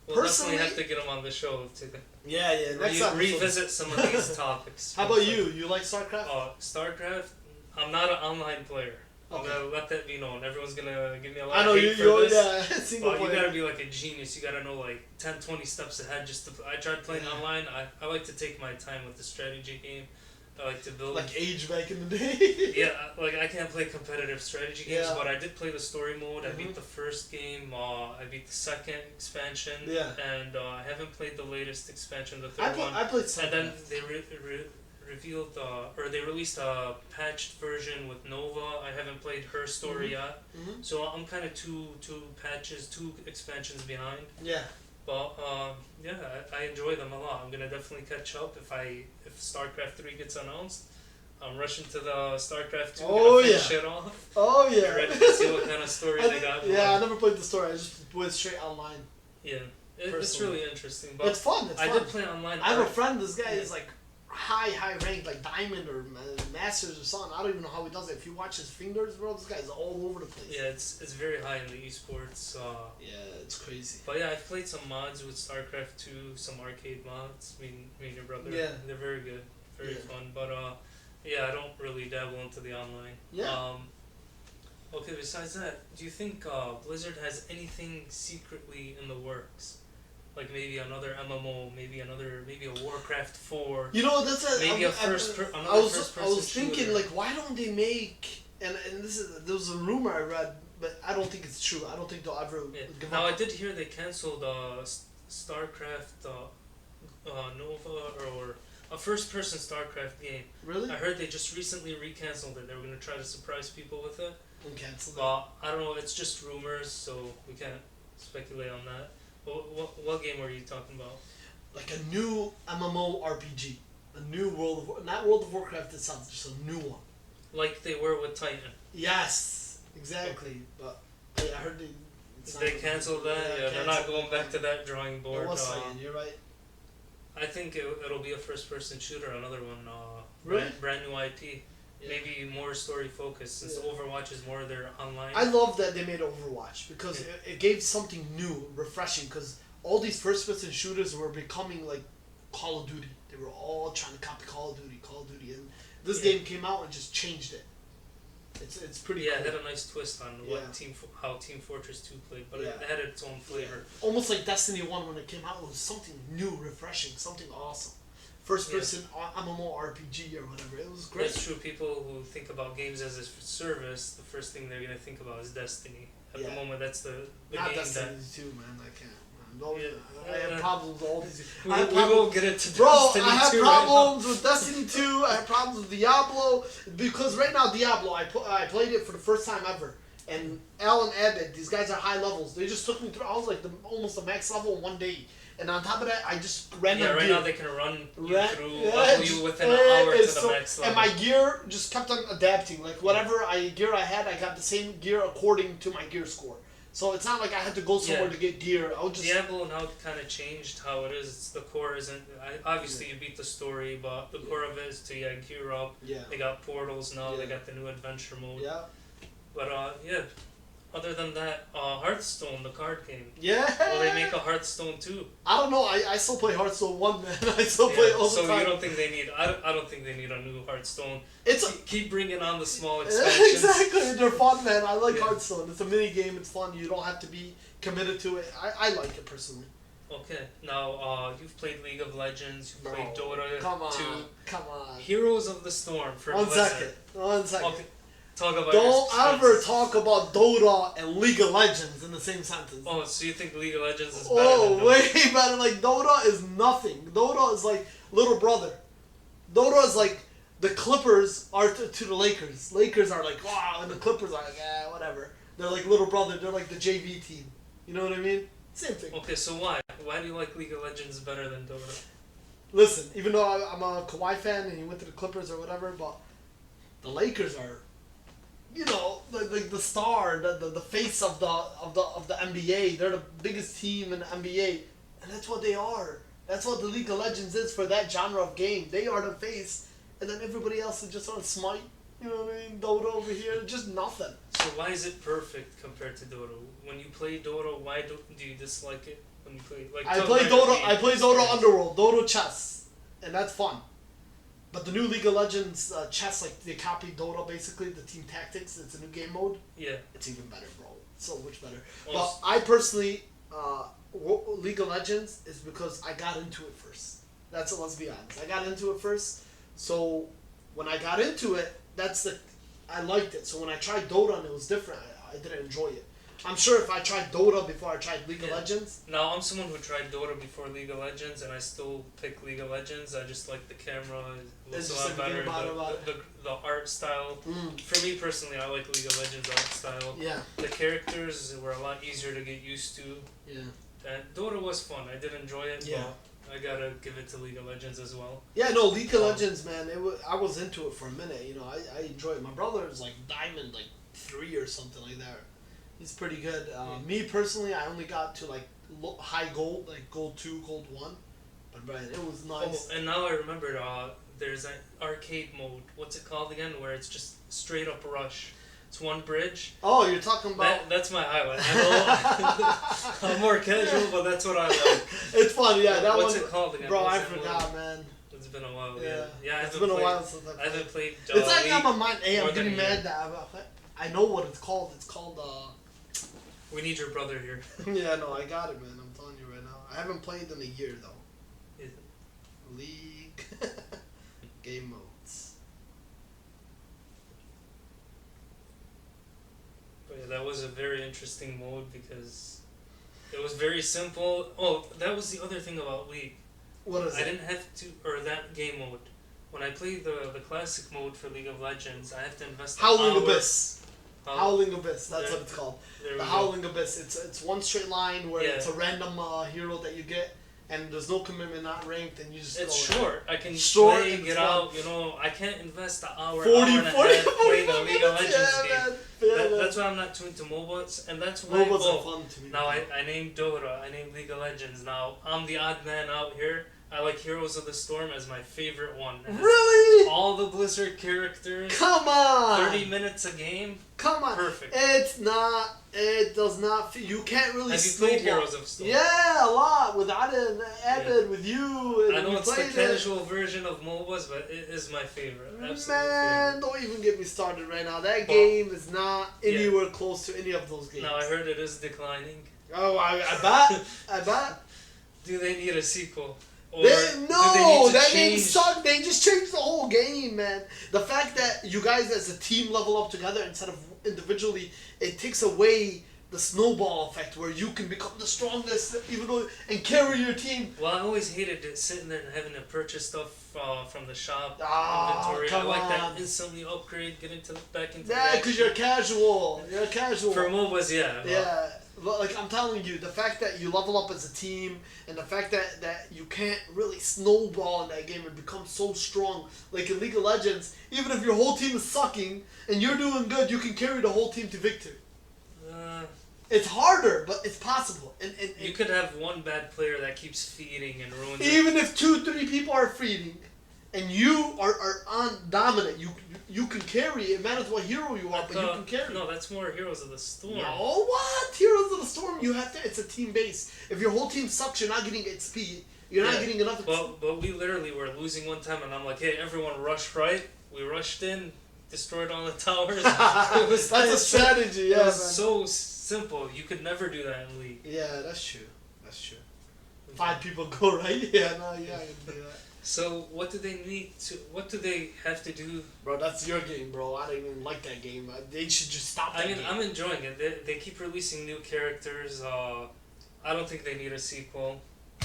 We'll definitely have to get him on the show to next time revisit some of these topics. How about you? You like StarCraft? StarCraft. I'm not an online player. I'm gonna let that be known. Everyone's gonna give me a lot I know of hate for this. Single player. You gotta be like a genius. You gotta know like 10, 20 steps ahead. I tried playing online. I like to take my time with the strategy game. I like to build. Like Age back in the day. Yeah, like I can't play competitive strategy games, but I did play the story mode. I beat the first game. I beat the second expansion. Yeah. And I haven't played the latest expansion, the third one. I played second. And then they revealed, or they released a patched version with Nova. I haven't played her story yet. So I'm kind of two expansions behind. Yeah. But I enjoy them a lot. I'm gonna definitely catch up if StarCraft 3 gets announced. I'm rushing to the StarCraft 2. Finish it off. Oh yeah. Get ready to see what kind of story they got. Yeah, I never played the story. I just went straight online. Yeah. It's really interesting. But it's fun. I did play online. I have a friend. This guy is like high ranked, like diamond or masters or something. I don't even know how he does it. If you watch his fingers, bro, this guy's all over the place. Yeah, it's very high in the esports. Yeah, it's crazy. But yeah, I've played some mods with StarCraft 2, some arcade mods. Me and your brother. Yeah. They're very good, very fun. But yeah, I don't really dabble into the online. Yeah. Okay, besides that, do you think Blizzard has anything secretly in the works? Like maybe another MMO, maybe a Warcraft 4. You know, that's a maybe I was thinking like, why don't they make and there was a rumor I read, but I don't think it's true. I don't think they'll ever. Give now up. I did hear they canceled StarCraft Nova or a first-person StarCraft game. Really? I heard they just recently recanceled it. They were gonna try to surprise people with it. And cancel it. But I don't know. It's just rumors, so we can't speculate on that. What game were you talking about? Like a new MMO RPG, a new not World of Warcraft itself, just a new one. Like they were with Titan. Yes, exactly. But I heard they canceled that. Yeah, they're not going back to that drawing board. It was Titan. You're right. I think it'll be a first-person shooter. Another one. Really? Brand new IP. Yeah. Maybe more story focused since Overwatch is more their online. I love that they made Overwatch because it gave something new, refreshing. Because all these first-person shooters were becoming like Call of Duty. They were all trying to copy Call of Duty, and this game came out and just changed it. It's pretty. Yeah, cool. it had a nice twist on how Team Fortress 2 played, but it had its own flavor. Yeah. Almost like Destiny 1 when it came out, it was something new, refreshing, something awesome. First person MMO RPG or whatever. It was great. That's true. People who think about games as a service, the first thing they're gonna think about is Destiny. At the moment, that's the not game Destiny that. 2, man. I can't. I have problems with all these. We won't get into Destiny. Bro, I have problems with Destiny 2. I have problems with Diablo because right now Diablo, I played it for the first time ever, and Alan Abbott, these guys are high levels. They just took me through. I was like almost a max level in one day. And on top of that, I just ran right gear. now they can run you through, level you within an hour to the max level. And my gear just kept on adapting. Like whatever gear I had, I got the same gear according to my gear score. So it's not like I had to go somewhere to get gear. I would just Diablo now kind of changed how it is. It's the core isn't. Obviously, you beat the story, but the core of it is to gear up. Yeah. They got portals now. They got the new adventure mode. Yeah. But other than that, Hearthstone, the card game. Yeah. Will they make a Hearthstone 2? I don't know. I still play Hearthstone 1, man. I still play it all the time. So you don't think they need... I don't think they need a new Hearthstone. Keep bringing on the small expansions. Exactly. They're fun, man. I like Hearthstone. It's a mini game. It's fun. You don't have to be committed to it. I like it, personally. Okay. Now, you've played League of Legends. You've played Dota 2. Come on. Heroes of the Storm for Blizzard. One second. Okay. Talk about Don't ever talk about Dota and League of Legends in the same sentence. Oh, so you think League of Legends is better than Dota? Way better. Like, Dota is nothing. Dota is like little brother. Dota is like the Clippers are to the Lakers. Lakers are like, wow, and the Clippers are like, whatever. They're like little brother. They're like the JV team. You know what I mean? Same thing. Okay, so why? Why do you like League of Legends better than Dota? Listen, even though I'm a Kawhi fan and he went to the Clippers or whatever, but the Lakers are... You know, the star, the face of the NBA. They're the biggest team in the NBA, and that's what they are. That's what the League of Legends is for that genre of game. They are the face, and then everybody else is just on Smite. You know what I mean? Dota over here, just nothing. So why is it perfect compared to Dota? When you play Dota, why do you dislike it? When you play I play Dota Underworld, Dota chess, and that's fun. But the new League of Legends chess, like they copied Dota basically, the team tactics. It's a new game mode. Yeah. It's even better, bro. It's so much better. But I personally, League of Legends is because I got into it first. Let's be honest. I got into it first. So when I got into it, I liked it. So when I tried Dota and it was different, I didn't enjoy it. I'm sure if I tried Dota before I tried League of Legends... No, I'm someone who tried Dota before League of Legends, and I still pick League of Legends. I just like the camera. It looks a lot better. The art style. For me personally, I like League of Legends art style. Yeah. The characters were a lot easier to get used to. Yeah. And Dota was fun. I did enjoy it, but I gotta give it to League of Legends as well. Yeah, no, League of Legends, man, I was into it for a minute. You know, I enjoy it. My brother is like Diamond 3 or something like that. He's pretty good. Me personally, I only got to like high gold, like gold 2, gold 1. But Brian, it was nice. Oh, and now I remember. There's an arcade mode. What's it called again? Where it's just straight up rush. It's one bridge. Oh, you're talking about... That's my highlight. I know I'm more casual, but that's what I like. It's fun, yeah. That What's one, it called again? bro, I forgot, man. It's been a while, yeah. Yeah, it's been a while since I haven't played. It's like on my mind. Hey, I'm than getting a mad that I know what it's called. It's called. We need your brother here. Yeah, no, I got it, man. I'm telling you right now. I haven't played in a year though. Is it? League game modes. But yeah, that was a very interesting mode because it was very simple. Oh, that was the other thing about League. What is it? I didn't have to, or that game mode. When I play the classic mode for League of Legends, I have to invest. Howling Abyss. Howling Abyss. That's Yeah. what it's called. There The we Howling Abyss. It's one straight line where Yeah. it's a random hero that you get, and there's no commitment, not ranked, and you just. It's go short. I can short play, and get fun. out. You know, I can't invest an hour, 40, hour and a 40, half playing a League of Legends yeah, game. man. Yeah, man. That's why I'm not too into MOBAs, and that's why. MOBAs are fun to me. Now I named Dota. I named League of Legends. Now I'm the odd man out here. I like Heroes of the Storm as my favorite one. It has Really? all the Blizzard characters. Come on. 30 minutes a game. Come on. Perfect. It's not. It does not. You can't really. Have you played snowball. Heroes of Storm? Yeah, a lot with Aden, Abed, with you. And I know we it's the played casual version of MOBAs, but it is my favorite. Absolutely Man, favorite. don't even get me started right now. That game is not Yeah. anywhere close to any of those games. Now I heard it is declining. Oh, I bet. I bet. Do they need a sequel? Or No, do they need to that game change? sucked. They just changed the whole game, man. The fact that you guys as a team level up together instead of individually, it takes away the snowball effect where you can become the strongest, even though and carry your team. Well, I always hated it sitting there and having to purchase stuff from the shop inventory. I Come like on. that instantly upgrade, get into back into. Yeah, the because action. you're casual. You're casual. For MOBAs, yeah. Yeah, but like I'm telling you, the fact that you level up as a team and the fact that you can't really snowball in that game and become so strong, like in League of Legends, even if your whole team is sucking and you're doing good, you can carry the whole team to victory. It's harder, but it's possible. And You could have one bad player that keeps feeding and ruins it. even if 2-3 people are feeding, and you are on dominant, you can carry. It matters what hero you are, but you can carry. No, that's more Heroes of the Storm. No, what? Heroes of the Storm, you have to. It's a team base. If your whole team sucks, you're not getting XP. You're not getting enough. But we literally were losing one time, and I'm like, hey, everyone rush right. We rushed in, destroyed all the towers. It was That's a strategy, yeah. It was Man. so simple. You could never do that in League. Yeah, that's true. That's true. 5 people go right. Yeah, no, yeah, I can do that. So what do they need to? What do they have to do? Bro, that's your game, bro. I don't even like that game. They should just stop that game. I'm enjoying it. They keep releasing new characters. I don't think they need a sequel.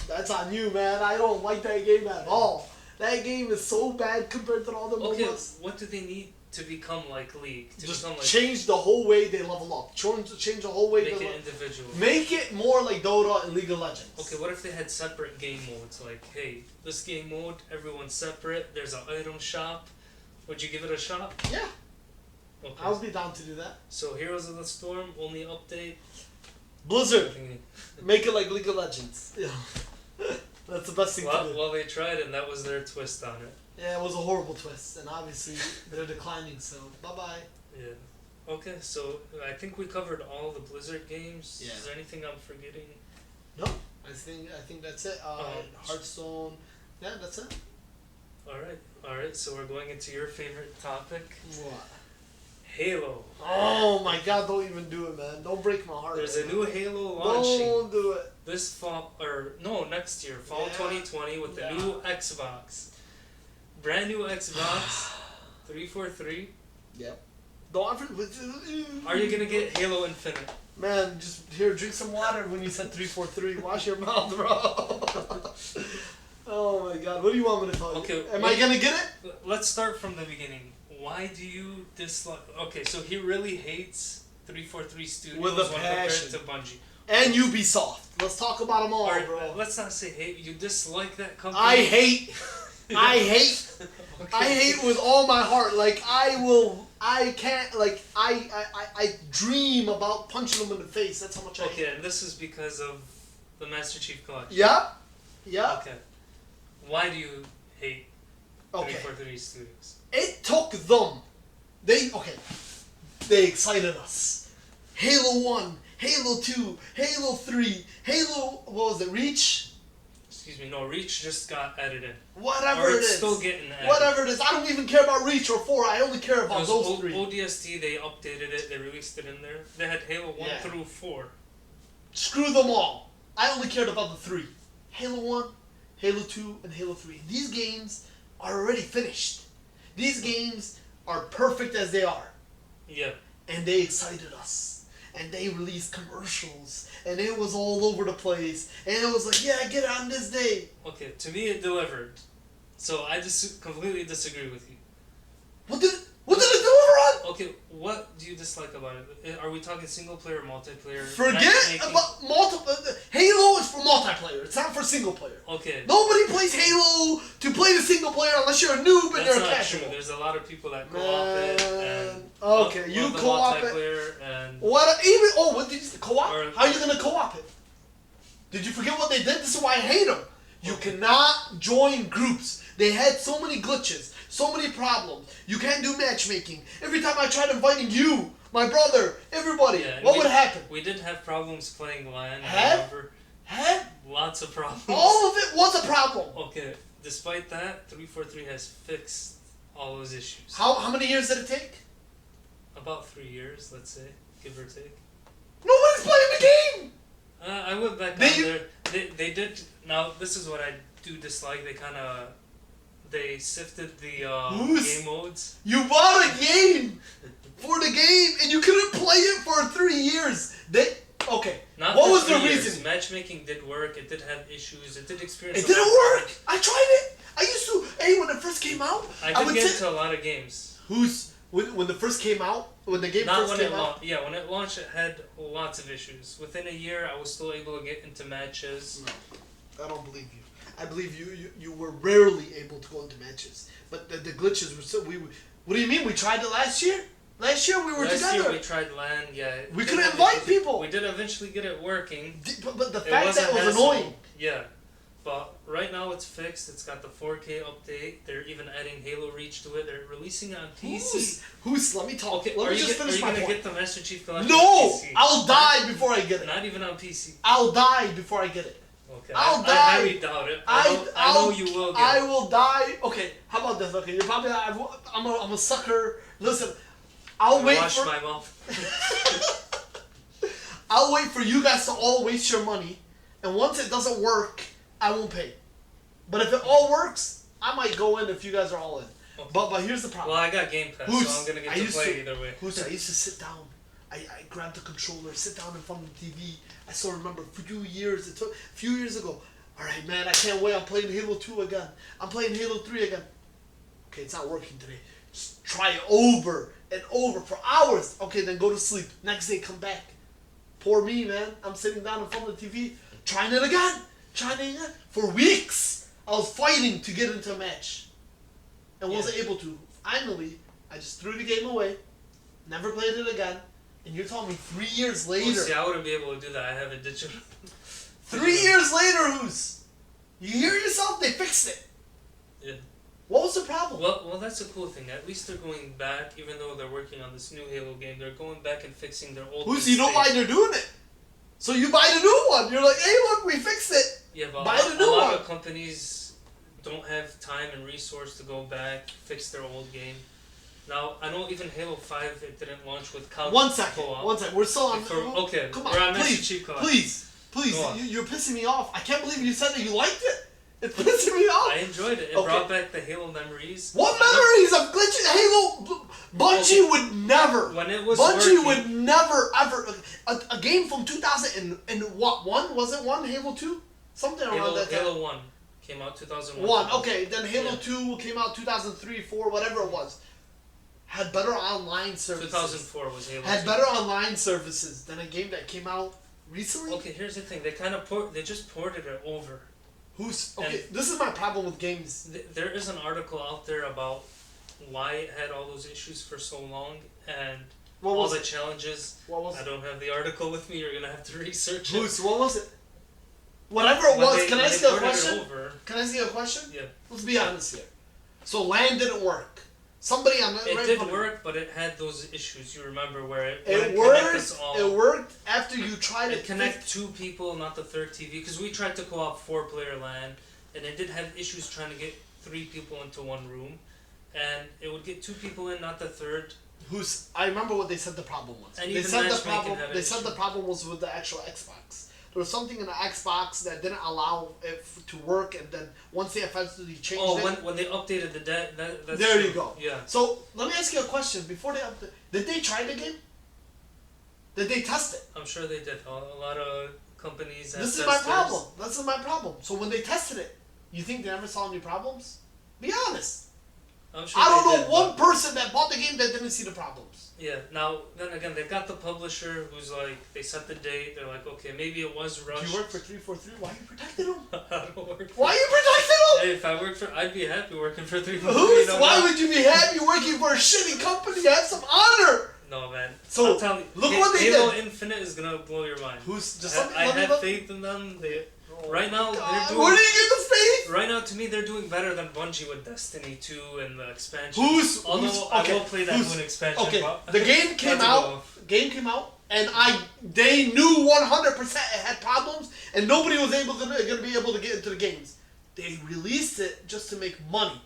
That's on you, man. I don't like that game at all. That game is so bad compared to all the Okay, MOBAs. what do they need to become like League? To Just become like change the whole way they level up. Change the whole way make they it level up. individual. Make it more like Dota and League of Legends. Okay, what if they had separate game modes? Like, hey, this game mode, everyone's separate. There's an item shop. Would you give it a shot? Yeah, Okay. I would be down to do that. So Heroes of the Storm only update. Blizzard, make it like League of Legends. Yeah, that's the best thing to do. Well, they tried, and that was their twist on it. Yeah, it was a horrible twist, and obviously they're declining. So bye bye. Yeah. Okay, so I think we covered all the Blizzard games. Yeah. Is there anything I'm forgetting? No, I think that's it. Hearthstone. Yeah, that's it. All right. So we're going into your favorite topic, What? Halo. Oh my God! Don't even do it, man. Don't break my heart. There's a man. new Halo launching Don't do it. this fall, or no, next year, fall Yeah. 2020, with the new Xbox. Brand new Xbox, 343. Yep. Don't. Are you gonna get Halo Infinite? Man, just here, drink some water when you said 343. Wash your mouth, bro. Oh my God, what do you want me to tell you? Okay, Am I gonna get it? Let's start from the beginning. Why do you dislike? Okay, so he really hates 343 Studios With a when passion. compared to Bungie. And Ubisoft. Let's talk about them all, Alright, bro. let's not say hate. You dislike that company. I hate. I hate. Okay. I hate with all my heart. Like I can't. Like I dream about punching them in the face. That's how much I hate. Okay, and this is because of The Master Chief Collection. Yeah. Yeah. Okay. Why do you hate 343 Studios? It took them. They excited us. Halo 1, Halo 2, Halo 3, Halo, what was it, Reach? Excuse me, no, Reach just got added in. Whatever or it it's is. still getting added. Whatever it is. I don't even care about Reach or 4. I only care about those 3. ODST, they updated it. They released it in there. They had Halo 1 through 4. Screw them all. I only cared about the 3. Halo 1, Halo 2, and Halo 3. These games are already finished. These games are perfect as they are. Yeah. And they excited us. And they released commercials. And it was all over the place. And it was like, yeah, get it on this day. Okay, to me it delivered. So I just completely disagree with you. What did it deliver on? Okay, what do you dislike about it? Are we talking single player or multiplayer? Forget about multiple. Halo is for multiplayer. It's not for single player. Okay. Nobody plays Halo to play the single player unless you're a noob and you're a casual. That's not true. There's a lot of people that co-op it and okay, you co-op it. And what did you co-op? How are you gonna co-op it? Did you forget what they did? This is why I hate them. You cannot join groups. They had so many glitches, so many problems. You can't do matchmaking. Every time I tried inviting you, my brother, everybody, what would happen? We did have problems playing LAN. Had lots of problems. All of it was a problem. Okay, despite that, 343 has fixed all those issues. How many years did it take? About 3 years, let's say, give or take. Nobody's playing the game! I went back on there. They did. Now, this is what I do dislike. They sifted the game modes. You bought a game for the game and you couldn't play it for 3 years. Not what for was 3 the years. reason? Matchmaking did work. It did have issues. It did experience. It didn't work. I tried it. I used to. Hey, when it first came out, I did get into a lot of games. When the first came out? When the game first came out? Yeah, when it launched, it had lots of issues. Within a year, I was still able to get into matches. No, I don't believe you. I believe you were rarely able to go into matches. But the glitches were so... What do you mean? We tried it last year? Last year we were together. Last year we tried LAN, yeah. We couldn't invite people. We did eventually get it working. But the fact that it was annoying. Yeah. But right now it's fixed. It's got the 4K update. They're even adding Halo Reach to it. They're releasing it on PC. Let me talk. Okay, let me just finish my point. Are you going to get the Master Chief Collection No! on PC? I'll die before I get it. Not even on PC. I'll die before I get it. Okay. I'll die. I highly doubt it. I know you will get it. I will die. Okay, how about this? Okay, you're probably... I'm a sucker. Listen, I'll wait wash for... my mouth. I'll wait for you guys to all waste your money. And once it doesn't work, I won't pay. But if it all works, I might go in if you guys are all in. Okay. But here's the problem. Well, I got Game Pass, so I'm going to get to play either way. I used to sit down. I grabbed the controller, sit down in front of the TV. I still remember a few years ago. All right, man, I can't wait. I'm playing Halo 2 again. I'm playing Halo 3 again. Okay, it's not working today. Just try it over and over for hours. Okay, then go to sleep. Next day, come back. Poor me, man. I'm sitting down in front of the TV, trying it again. For weeks, I was fighting to get into a match. And wasn't able to. Finally, I just threw the game away. Never played it again. And you're telling me 3 years later... Well, see, I wouldn't be able to do that. I have a digital... 3 years later, You hear yourself? They fixed it. Yeah. What was the problem? Well, that's a cool thing. At least they're going back, even though they're working on this new Halo game, they're going back and fixing their old... You know why they're doing it? So you buy the new one. You're like, hey, look, we fixed it. Yeah, but buy the new a lot one. of companies don't have time and resource to go back, fix their old game. Now, I know even Halo 5, it didn't launch with couch co-op. One second. We're still on... Okay, come on, we're on please. You're pissing me off. I can't believe you said that you liked it. It's pissing me off. I enjoyed it. It brought back the Halo memories. What memories of glitches? Halo... Bungie would never... When it was Bungie would never, ever... A game from 2000 and what, 1? Was it 1? Halo 2? Something around that time. Halo 1 came out 2001. Okay, then Halo 2 came out 2003, 4, whatever it was. Had better online services. 2004 was Halo 2. Had better online services than a game that came out recently. Okay, here's the thing. They just ported it over. This is my problem with games. There is an article out there about why it had all those issues for so long and all the challenges. What was I don't have the article with me. You're gonna have to research it. What was it? whatever it was. Can I ask you a ported it question? over, Can I ask you a question? yeah, Let's be honest here. So LAN didn't work. Somebody on the it did work, but it had those issues. You remember where it It wouldn't connect worked. us all. It worked after you tried It it. connect two people, not the third TV, because we tried to co-op 4-player LAN, and it did have issues trying to get 3 people into one room, and it would get 2 people in, not the third. I remember what they said the problem was. And They even said the matchmaking problem. had an They said issue. the problem was with the actual Xbox. There was something in the Xbox that didn't allow it to work, and then once they effectively changed it. When they updated the that's There true. you go. Yeah. So let me ask you a question. Before they update, did they try the game? Did they test it? I'm sure they did. A lot of companies. This is my problem. This is my problem. So when they tested it, you think they never saw any problems? Be honest. I'm sure I don't they know did, one person that bought the game that didn't see the problems. Yeah. Now then again, they got the publisher who's like they set the date. They're like, okay, maybe it was rushed. Do you work for 343? Why are you protecting them? I don't work. Why are you protecting them? Hey, if I worked for, I'd be happy working for 343. Why would you be happy working for a shitty company? Have some honor. No, man. So, I'm telling you, look what they Halo did. Infinite is gonna blow your mind. I let me have look. faith in them. Right now they're God, doing. where do you get the faith? Right now, to me, they're doing better than Bungie with Destiny 2 and the expansion. Although I will play that one expansion. Okay, but the game came out. And they knew 100% it had problems, and nobody was gonna be able to get into the games. They released it just to make money.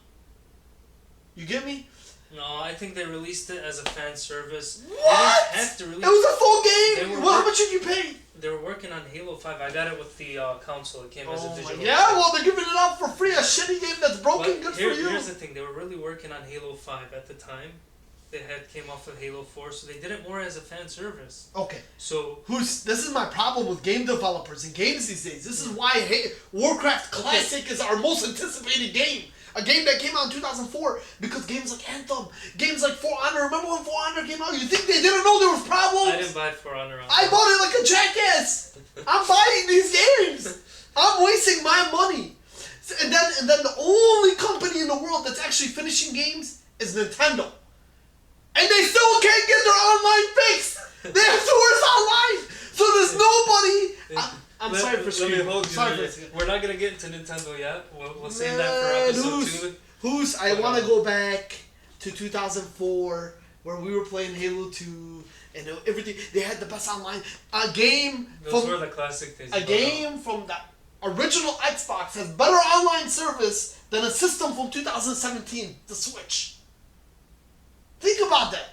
You get me? No, I think they released it as a fan service. What? They didn't have to release It was a full game. Well, how much did you pay? They were working on Halo 5. I got it with the console. It came as a digital. Yeah, well, they're giving it out for free. A shitty game that's broken. Good for you. Here's the thing. They were really working on Halo 5 at the time. They came off of Halo 4, so they did it more as a fan service. Okay. So this is my problem with game developers and games these days. This is why Warcraft Classic is our most anticipated game. A game that came out in 2004 because games like Anthem, games like For Honor. Remember when For Honor came out? You think they didn't know there was problems? I didn't buy For Honor. I bought it like a jackass. I'm buying these games. I'm wasting my money. And then the only company in the world that's actually finishing games is Nintendo. And they still can't get their online fixed. They have the worst online. So there's nobody. I'm sorry for screaming. We're not gonna get into Nintendo yet. We'll save that for episode 2. I want to go back to 2004 where we were playing Halo 2 and everything. They had the best online. A game Those were the classic days. A game from the original Xbox has better online service than a system from 2017, the Switch. Think about that.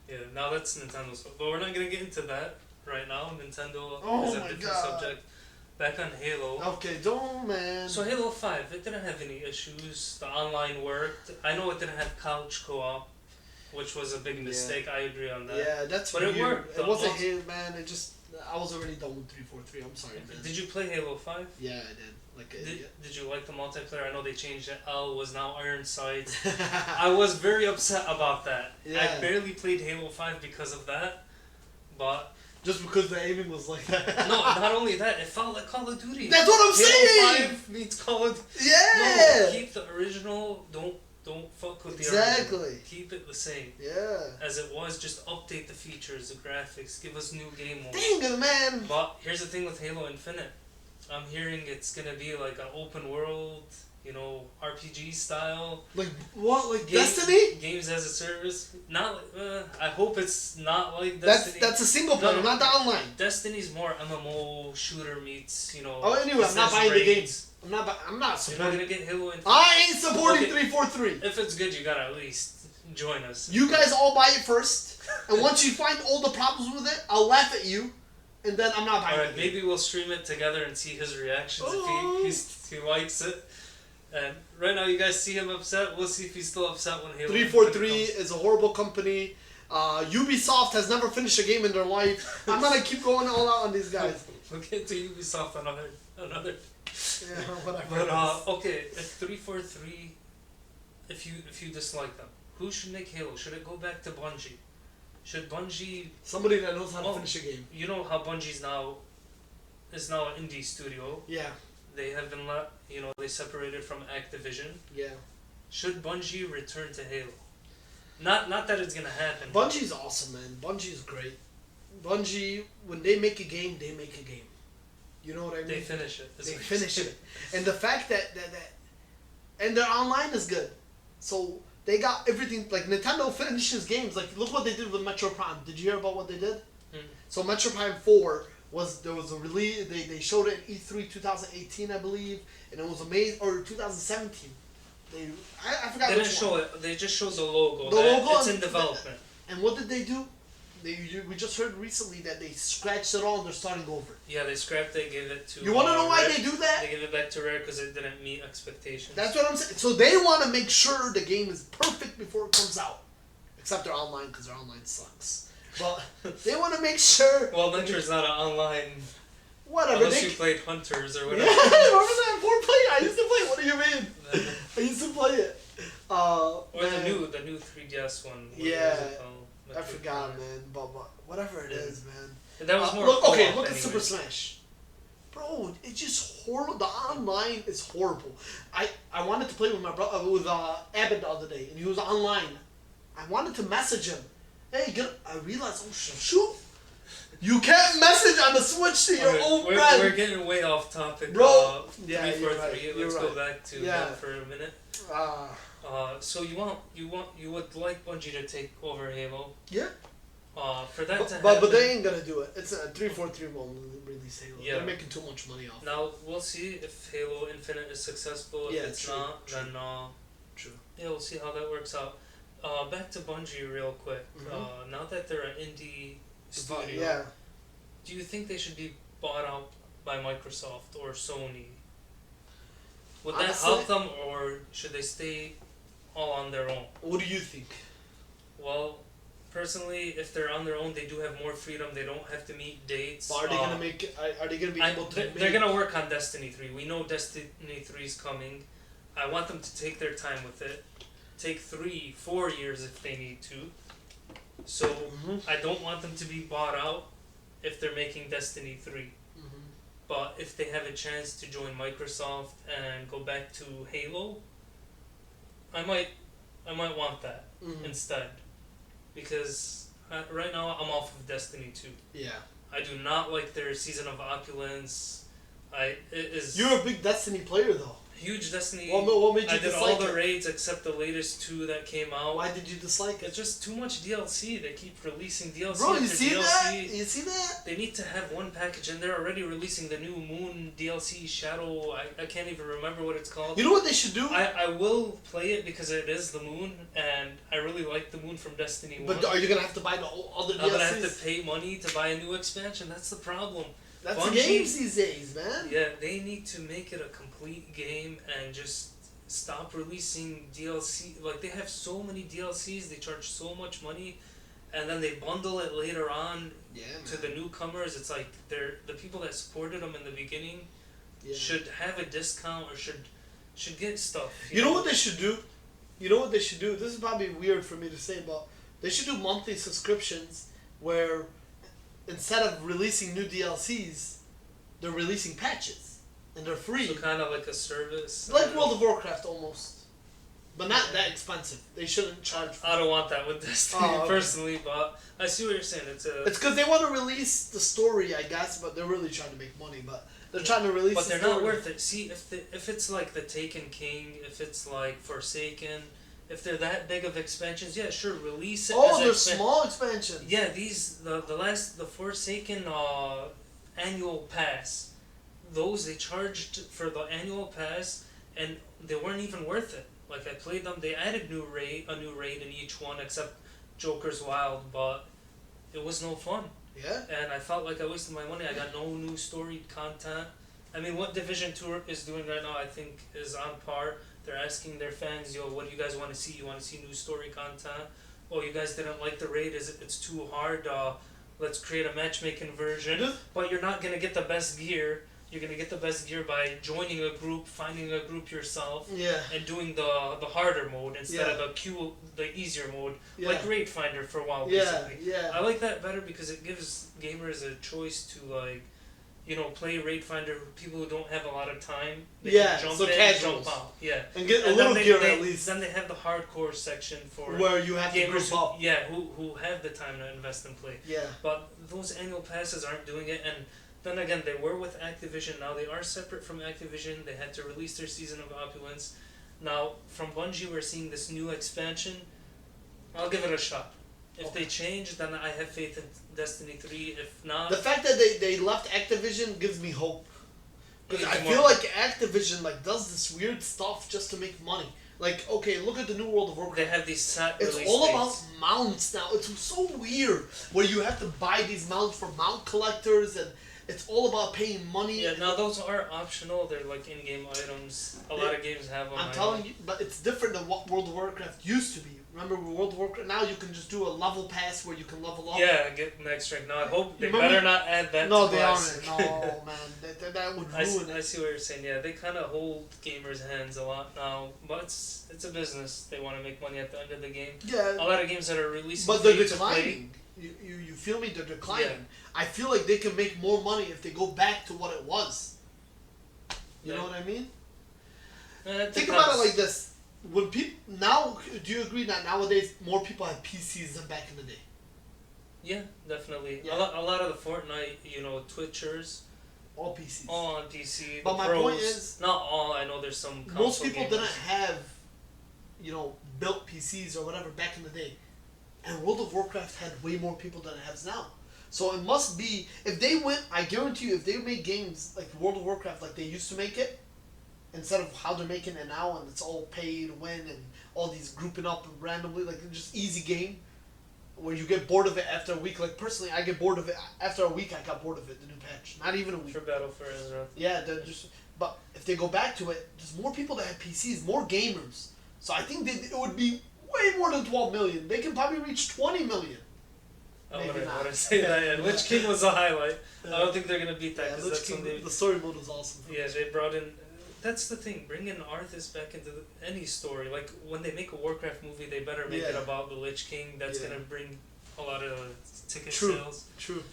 Yeah, now that's Nintendo's fault. But we're not gonna get into that right now. Nintendo is a different subject. Back on Halo. Okay, don't, man. So Halo 5, it didn't have any issues. The online worked. I know it didn't have couch co-op, which was a big mistake. I agree on that. Yeah, that's but weird. It worked. It wasn't Halo, man. I was already done with 343. I'm sorry, man. Did you play Halo 5? Yeah, I did. Did you like the multiplayer? I know they changed it. L was now Iron Sights. I was very upset about that. Yeah. I barely played Halo 5 because of that. But just because the aiming was like that. No, not only that, it felt like Call of Duty. That's what I'm saying. Halo 5 means Call of Duty. Yeah. No, keep the original. Don't fuck with the original. Keep it the same. Yeah. As it was, just update the features, the graphics, give us new game modes. Dang it, man. But here's the thing with Halo Infinite. I'm hearing it's gonna be like an open world, RPG style. Like what? Like Destiny? Games as a service. Not. I hope it's not like Destiny. That's a single player, not the online. Destiny's more MMO shooter meets. Oh, anyway, I'm not buying the games. I'm not supporting. You're not gonna get Halo Infinite. I ain't supporting 343. If it's good, you gotta at least join us. You guys all buy it first, and once you find all the problems with it, I'll laugh at you. And then I'm not buying it. Alright, maybe we'll stream it together and see his reactions if he likes it. And right now you guys see him upset. We'll see if he's still upset when Halo 343 is a horrible company. Ubisoft has never finished a game in their life. I'm gonna keep going all out on these guys. We'll get to Ubisoft another. Yeah, whatever. But okay, if 343, if you dislike them, who should make Halo? Should it go back to Bungie? Should Bungie... Somebody that knows how to finish a game. You know how Bungie's now an indie studio. Yeah. They have been they separated from Activision. Yeah. Should Bungie return to Halo? Not that it's gonna happen. Bungie's awesome, man. Bungie's great. Bungie, when they make a game, they make a game. You know what I mean? They finish it. They finish it. And the fact that and their online is good. So they got everything, like Nintendo finishes games. Like look what they did with Metro Prime. Did you hear about what they did? So Metro Prime 4 there was a release, they showed it in E3 2018 I believe, and it was amazing, or 2017. I forgot. They didn't show it. They just showed the logo. The logo. It's in development. And what did they do? We just heard recently that they scratched it all and they're starting over. Yeah, they scrapped it, gave it to... You want to know why Rare. they do that? They gave it back to Rare because it didn't meet expectations. That's what I'm saying. So they want to make sure the game is perfect before it comes out. Except their online, because their online sucks. But they want to make sure... Well, Hunter's not an online... Whatever. Unless you played Hunters or whatever. Yeah, remember that? 4-player? I used to play it. What do you mean? I used to play it. Or the new 3DS one. Yeah. I forgot, man. But whatever it is, man. And that was more look anyway. at Super Smash. Bro, it's just horrible. The online is horrible. I wanted to play with my brother, with Abed the other day, and he was online. I wanted to message him. Hey, I realized, oh shoot. You can't message on the Switch to your own friend. We're getting way off topic. Bro. 343. Right. Let's go back to that for a minute. So you would like Bungie to take over Halo? Yeah. For that to happen, but they ain't gonna do it. It's a 343 won't release Halo. Yeah. They're making too much money off. Now we'll see if Halo Infinite is successful. If it's not, then true. Yeah, we'll see how that works out. Back to Bungie real quick. Now that they're an indie studio, do you think they should be bought out by Microsoft or Sony? Would that help them, or should they stay all on their own? What do you think? Well, personally, if they're on their own, they do have more freedom. They don't have to meet dates. But are they gonna make? Are they gonna be able to? They're gonna work on Destiny 3. We know Destiny 3 is coming. I want them to take their time with it. Take 3-4 years if they need to. So I don't want them to be bought out if they're making Destiny 3. But if they have a chance to join Microsoft and go back to Halo, I might want that instead, because right now I'm off of Destiny 2. Yeah. I do not like their Season of Opulence. You're a big Destiny player though. Huge Destiny. What made you I did dislike all the raids except the latest 2 that came out. Why did you dislike it? It's just too much DLC. They keep releasing DLC Bro, after you see DLC. that? You see that? They need to have one package, and they're already releasing the new Moon DLC Shadow. I can't even remember what it's called. You know what they should do? I will play it because it is the Moon, and I really like the Moon from Destiny 1. But are you gonna have to buy the other DLCs? I'm gonna have to pay money to buy a new expansion. That's the problem. That's Bungie, the games these days, man. Yeah, they need to make it a complete game and just stop releasing DLC. Like, they have so many DLCs, they charge so much money, and then they bundle it later on to the newcomers. It's like the people that supported them in the beginning should have a discount or should get stuff. You know what they should do? You know what they should do? This is probably weird for me to say, but they should do monthly subscriptions where instead of releasing new DLCs, they're releasing patches. And they're free. So kind of like a service. Like World of Warcraft almost. But not that expensive. They shouldn't charge for I don't want that with Destiny personally, but I see what you're saying. It's because they want to release the story, I guess, but they're really trying to make money. But they're trying to release But they're not worth it. See, if it's like the Taken King, if it's like Forsaken, if they're that big of expansions, yeah, sure, release it. Oh, they're small expansions. Yeah, the Forsaken annual pass. Those they charged for the annual pass, and they weren't even worth it. Like, I played them, they added a new raid in each one except Joker's Wild, but it was no fun. Yeah. And I felt like I wasted my money. I got no new story content. I mean, what Division 2 is doing right now, I think, is on par. They're asking their fans, yo, what do you guys want to see? You want to see new story content? Oh, you guys didn't like the raid? It's too hard? Let's create a matchmaking version. But you're not going to get the best gear. You're going to get the best gear by joining a group, finding a group yourself, and doing the harder mode instead of the easier mode, like Raid Finder for a while, basically. I like that better because it gives gamers a choice to, like, you know, play Raid Finder. People who don't have a lot of time, they can jump in, jump out. And get a little gear at least. Then they have the hardcore section for where you have gamers to group up. who have the time to invest and play. Yeah. But those annual passes aren't doing it, and then again, they were with Activision. Now they are separate from Activision. They had to release their Season of Opulence. Now, from Bungie, we're seeing this new expansion. I'll give it a shot. If they change, then I have faith in Destiny 3. If not... The fact that they left Activision gives me hope. Because I feel more. like Activision does this weird stuff just to make money. Like, okay, look at the new World of Warcraft. They have these set It's release all dates. about mounts now. It's so weird where you have to buy these mounts for mount collectors, and it's all about paying money. Yeah, now those are optional. They're like in-game items. A lot of games have them. I'm telling you, but it's different than what World of Warcraft used to be. Remember World of Warcraft? Now you can just do a level pass where you can level up. Yeah, get next rank. Now I hope they better not add that. No, to they classic. aren't. No, man, that would ruin I it. see what you're saying. Yeah, they kind of hold gamers' hands a lot now, but it's a business. They want to make money at the end of the game. Yeah, A lot of games that are releasing, but they're free to play. declining. You feel me? They're declining. Yeah. I feel like they can make more money if they go back to what it was. You Yeah. know what I mean? It Think about it depends. like this. When people now, do you agree that nowadays more people have PCs than back in the day? Yeah, definitely. Yeah. A lot of the Fortnite, Twitchers, All PCs. all on PC. But the my pros, point is, not all. I know there's some. Most console people gamers. didn't have, built PCs or whatever back in the day, and World of Warcraft had way more people than it has now. So it must be, if they went, I guarantee you, if they made games like World of Warcraft like they used to make it, instead of how they're making it now, and it's all pay to win and all these grouping up randomly, like just easy game, where you get bored of it after a week. Like personally, I get bored of it after a week. I got bored of it. The new patch, not even a week. For Battle for Ezra. Yeah, they're just. But if they go back to it, there's more people that have PCs, more gamers. So I think it would be way more than 12 million. They can probably reach 20 million. I Maybe wouldn't not. want to say that yet. Lich King was a highlight. Yeah. I don't think they're gonna beat that Yeah, because Lich that's when King, they. the story mode was awesome. Yeah, they brought in. That's the thing. Bringing Arthas back into any story. Like when they make a Warcraft movie, they better make it Yeah. about the Lich King. That's Yeah. gonna bring a lot of ticket True. sales. True.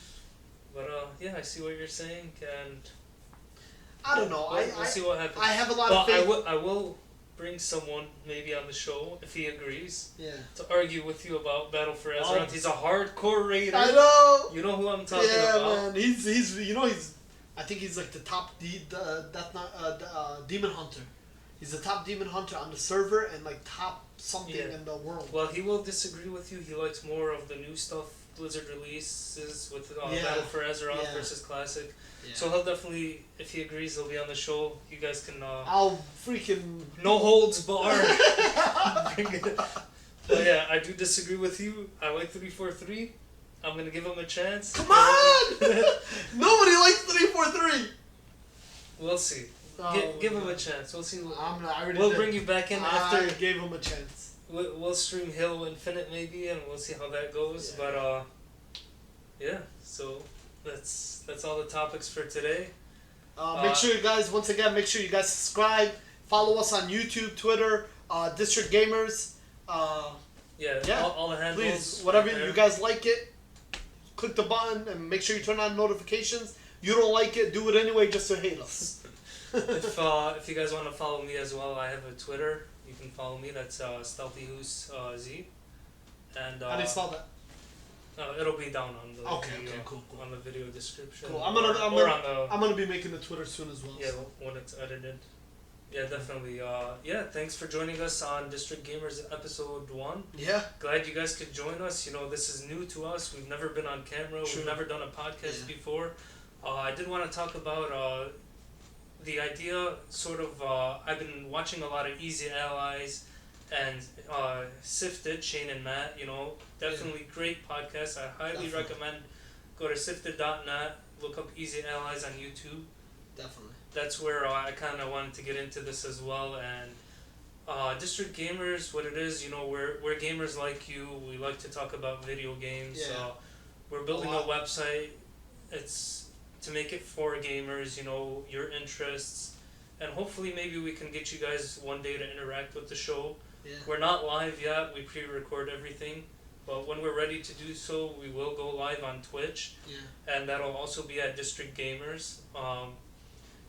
But yeah, I see what you're saying, and I don't know. we'll see what happens. I have a lot Well, of faith. I will bring someone maybe on the show if he agrees Yeah. to argue with you about Battle for Ezra. Oh. He's a hardcore raider. I know. You know who I'm talking Yeah, about. man. He's. I think he's like the top demon hunter. He's the top demon hunter on the server and like top something Yeah. in the world. Well, he will disagree with you. He likes more of the new stuff Blizzard releases with Yeah. Battle for Azeroth Yeah. versus Classic. Yeah. So he'll definitely, if he agrees, he'll be on the show. You guys can I'll freaking. no holds barred. But yeah, I do disagree with you. I like 343. I'm gonna give him a chance. Come on! Nobody likes 343. We'll see. Oh, Give him a chance. We'll see. I already We'll did. bring you back in I after. gave him a chance. We'll stream Halo Infinite maybe, and we'll see how that goes. Yeah. But yeah. So that's all the topics for today. Make sure you guys, once again, make sure you guys subscribe. Follow us on YouTube, Twitter, District Gamers. Yeah. All the handles. Please, whatever right there. you guys like it, click the button and make sure you turn on notifications. You don't like it, do it anyway just to hate us. If you guys want to follow me as well, I have a Twitter. You can follow me. That's StealthyHoos Z. And How do you spell that? it'll be down on the Okay, video, okay, cool. on the video description. Cool. On the I'm gonna be making the Twitter soon as well. yeah when it's edited. Yeah, definitely. Yeah, thanks for joining us on District Gamers episode 1. Yeah. Glad you guys could join us. This is new to us. We've never been on camera. True. We've never done a podcast Yeah. before. I did want to talk about the idea, sort of, I've been watching a lot of Easy Allies and Sifted, Shane and Matt, definitely great podcast. I highly Definitely. recommend go to sifted.net, look up Easy Allies on YouTube. Definitely. That's where I kind of wanted to get into this as well. And District Gamers, what it is, we're gamers like you. We like to talk about video games. Yeah. We're building A a lot. website. It's to make it for gamers, your interests. And hopefully maybe we can get you guys one day to interact with the show. Yeah. We're not live yet. We pre-record everything. But when we're ready to do so, we will go live on Twitch. Yeah. And that'll also be at District Gamers.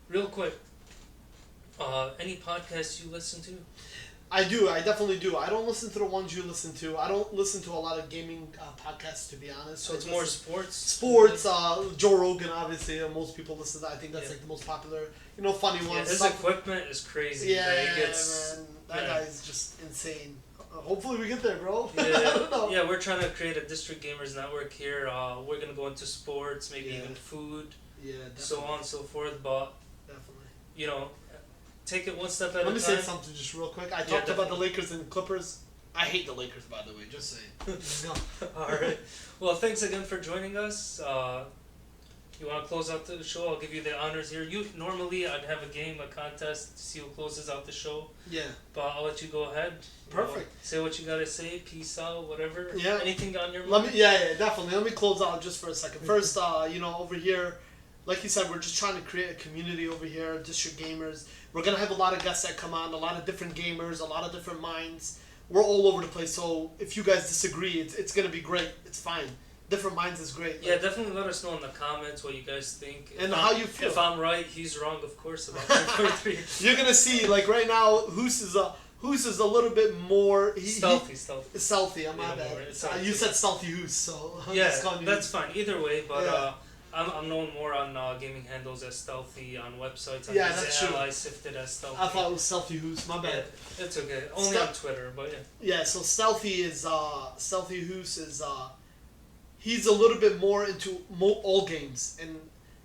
Real quick, any podcasts you listen to? I do. I definitely do. I don't listen to the ones you listen to. I don't listen to a lot of gaming podcasts, to be honest. So it's more sports. Sports. Joe Rogan, obviously. Most people listen to that. I think that's like the most popular. Funny ones. His equipment is crazy. Yeah, man. That guy is just insane. Hopefully we get there, bro. Yeah, I don't know. Yeah, we're trying to create a District Gamers network here. We're gonna go into sports, maybe even food. Yeah, definitely. So on and so forth. But definitely. Take it one step at a time. Let me say something just real quick. I talked about the Lakers and Clippers. I hate the Lakers, by the way. Just saying. All right. Well, thanks again for joining us. You want to close out the show? I'll give you the honors here. Normally I'd have a game, a contest to see who closes out the show. Yeah. But I'll let you go ahead. Perfect. Say what you gotta say. Peace out. Whatever. Yeah. Anything on your mind? Definitely. Let me close out just for a second. First, over here, like you said, we're just trying to create a community over here, District Gamers. We're going to have a lot of guests that come on, a lot of different gamers, a lot of different minds. We're all over the place, so if you guys disagree, it's going to be great. It's fine. Different minds is great. Yeah, definitely let us know in the comments what you guys think. And how you feel. If I'm right, he's wrong, of course, about 3.3. You're going to see, like right now, Hoos is a little bit more... Stealthy. Stealthy, I'm my bad. You said Stealthy Hoos, so... That's fine. Either way, but... I'm known more on gaming handles as Stealthy on websites. That's true. I sifted as Stealthy. I thought it was Stealthy Hoos. My bad. Yeah, it's okay. Only on Twitter, but yeah. Yeah. So Stealthy Hoos is he's a little bit more into all games, and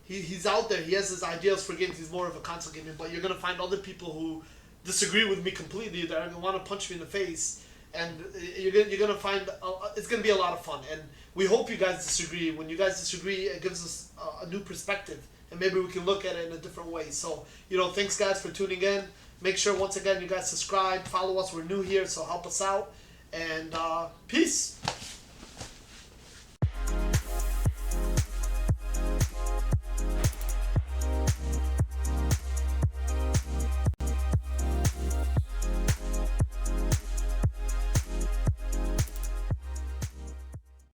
he's out there. He has his ideas for games. He's more of a console gamer, but you're gonna find other people who disagree with me completely. That are gonna want to punch me in the face, and you're gonna find it's gonna be a lot of fun. And we hope you guys disagree. When you guys disagree, it gives us a new perspective, and maybe we can look at it in a different way. So, thanks guys for tuning in. Make sure once again you guys subscribe, follow us. We're new here, so help us out. And peace.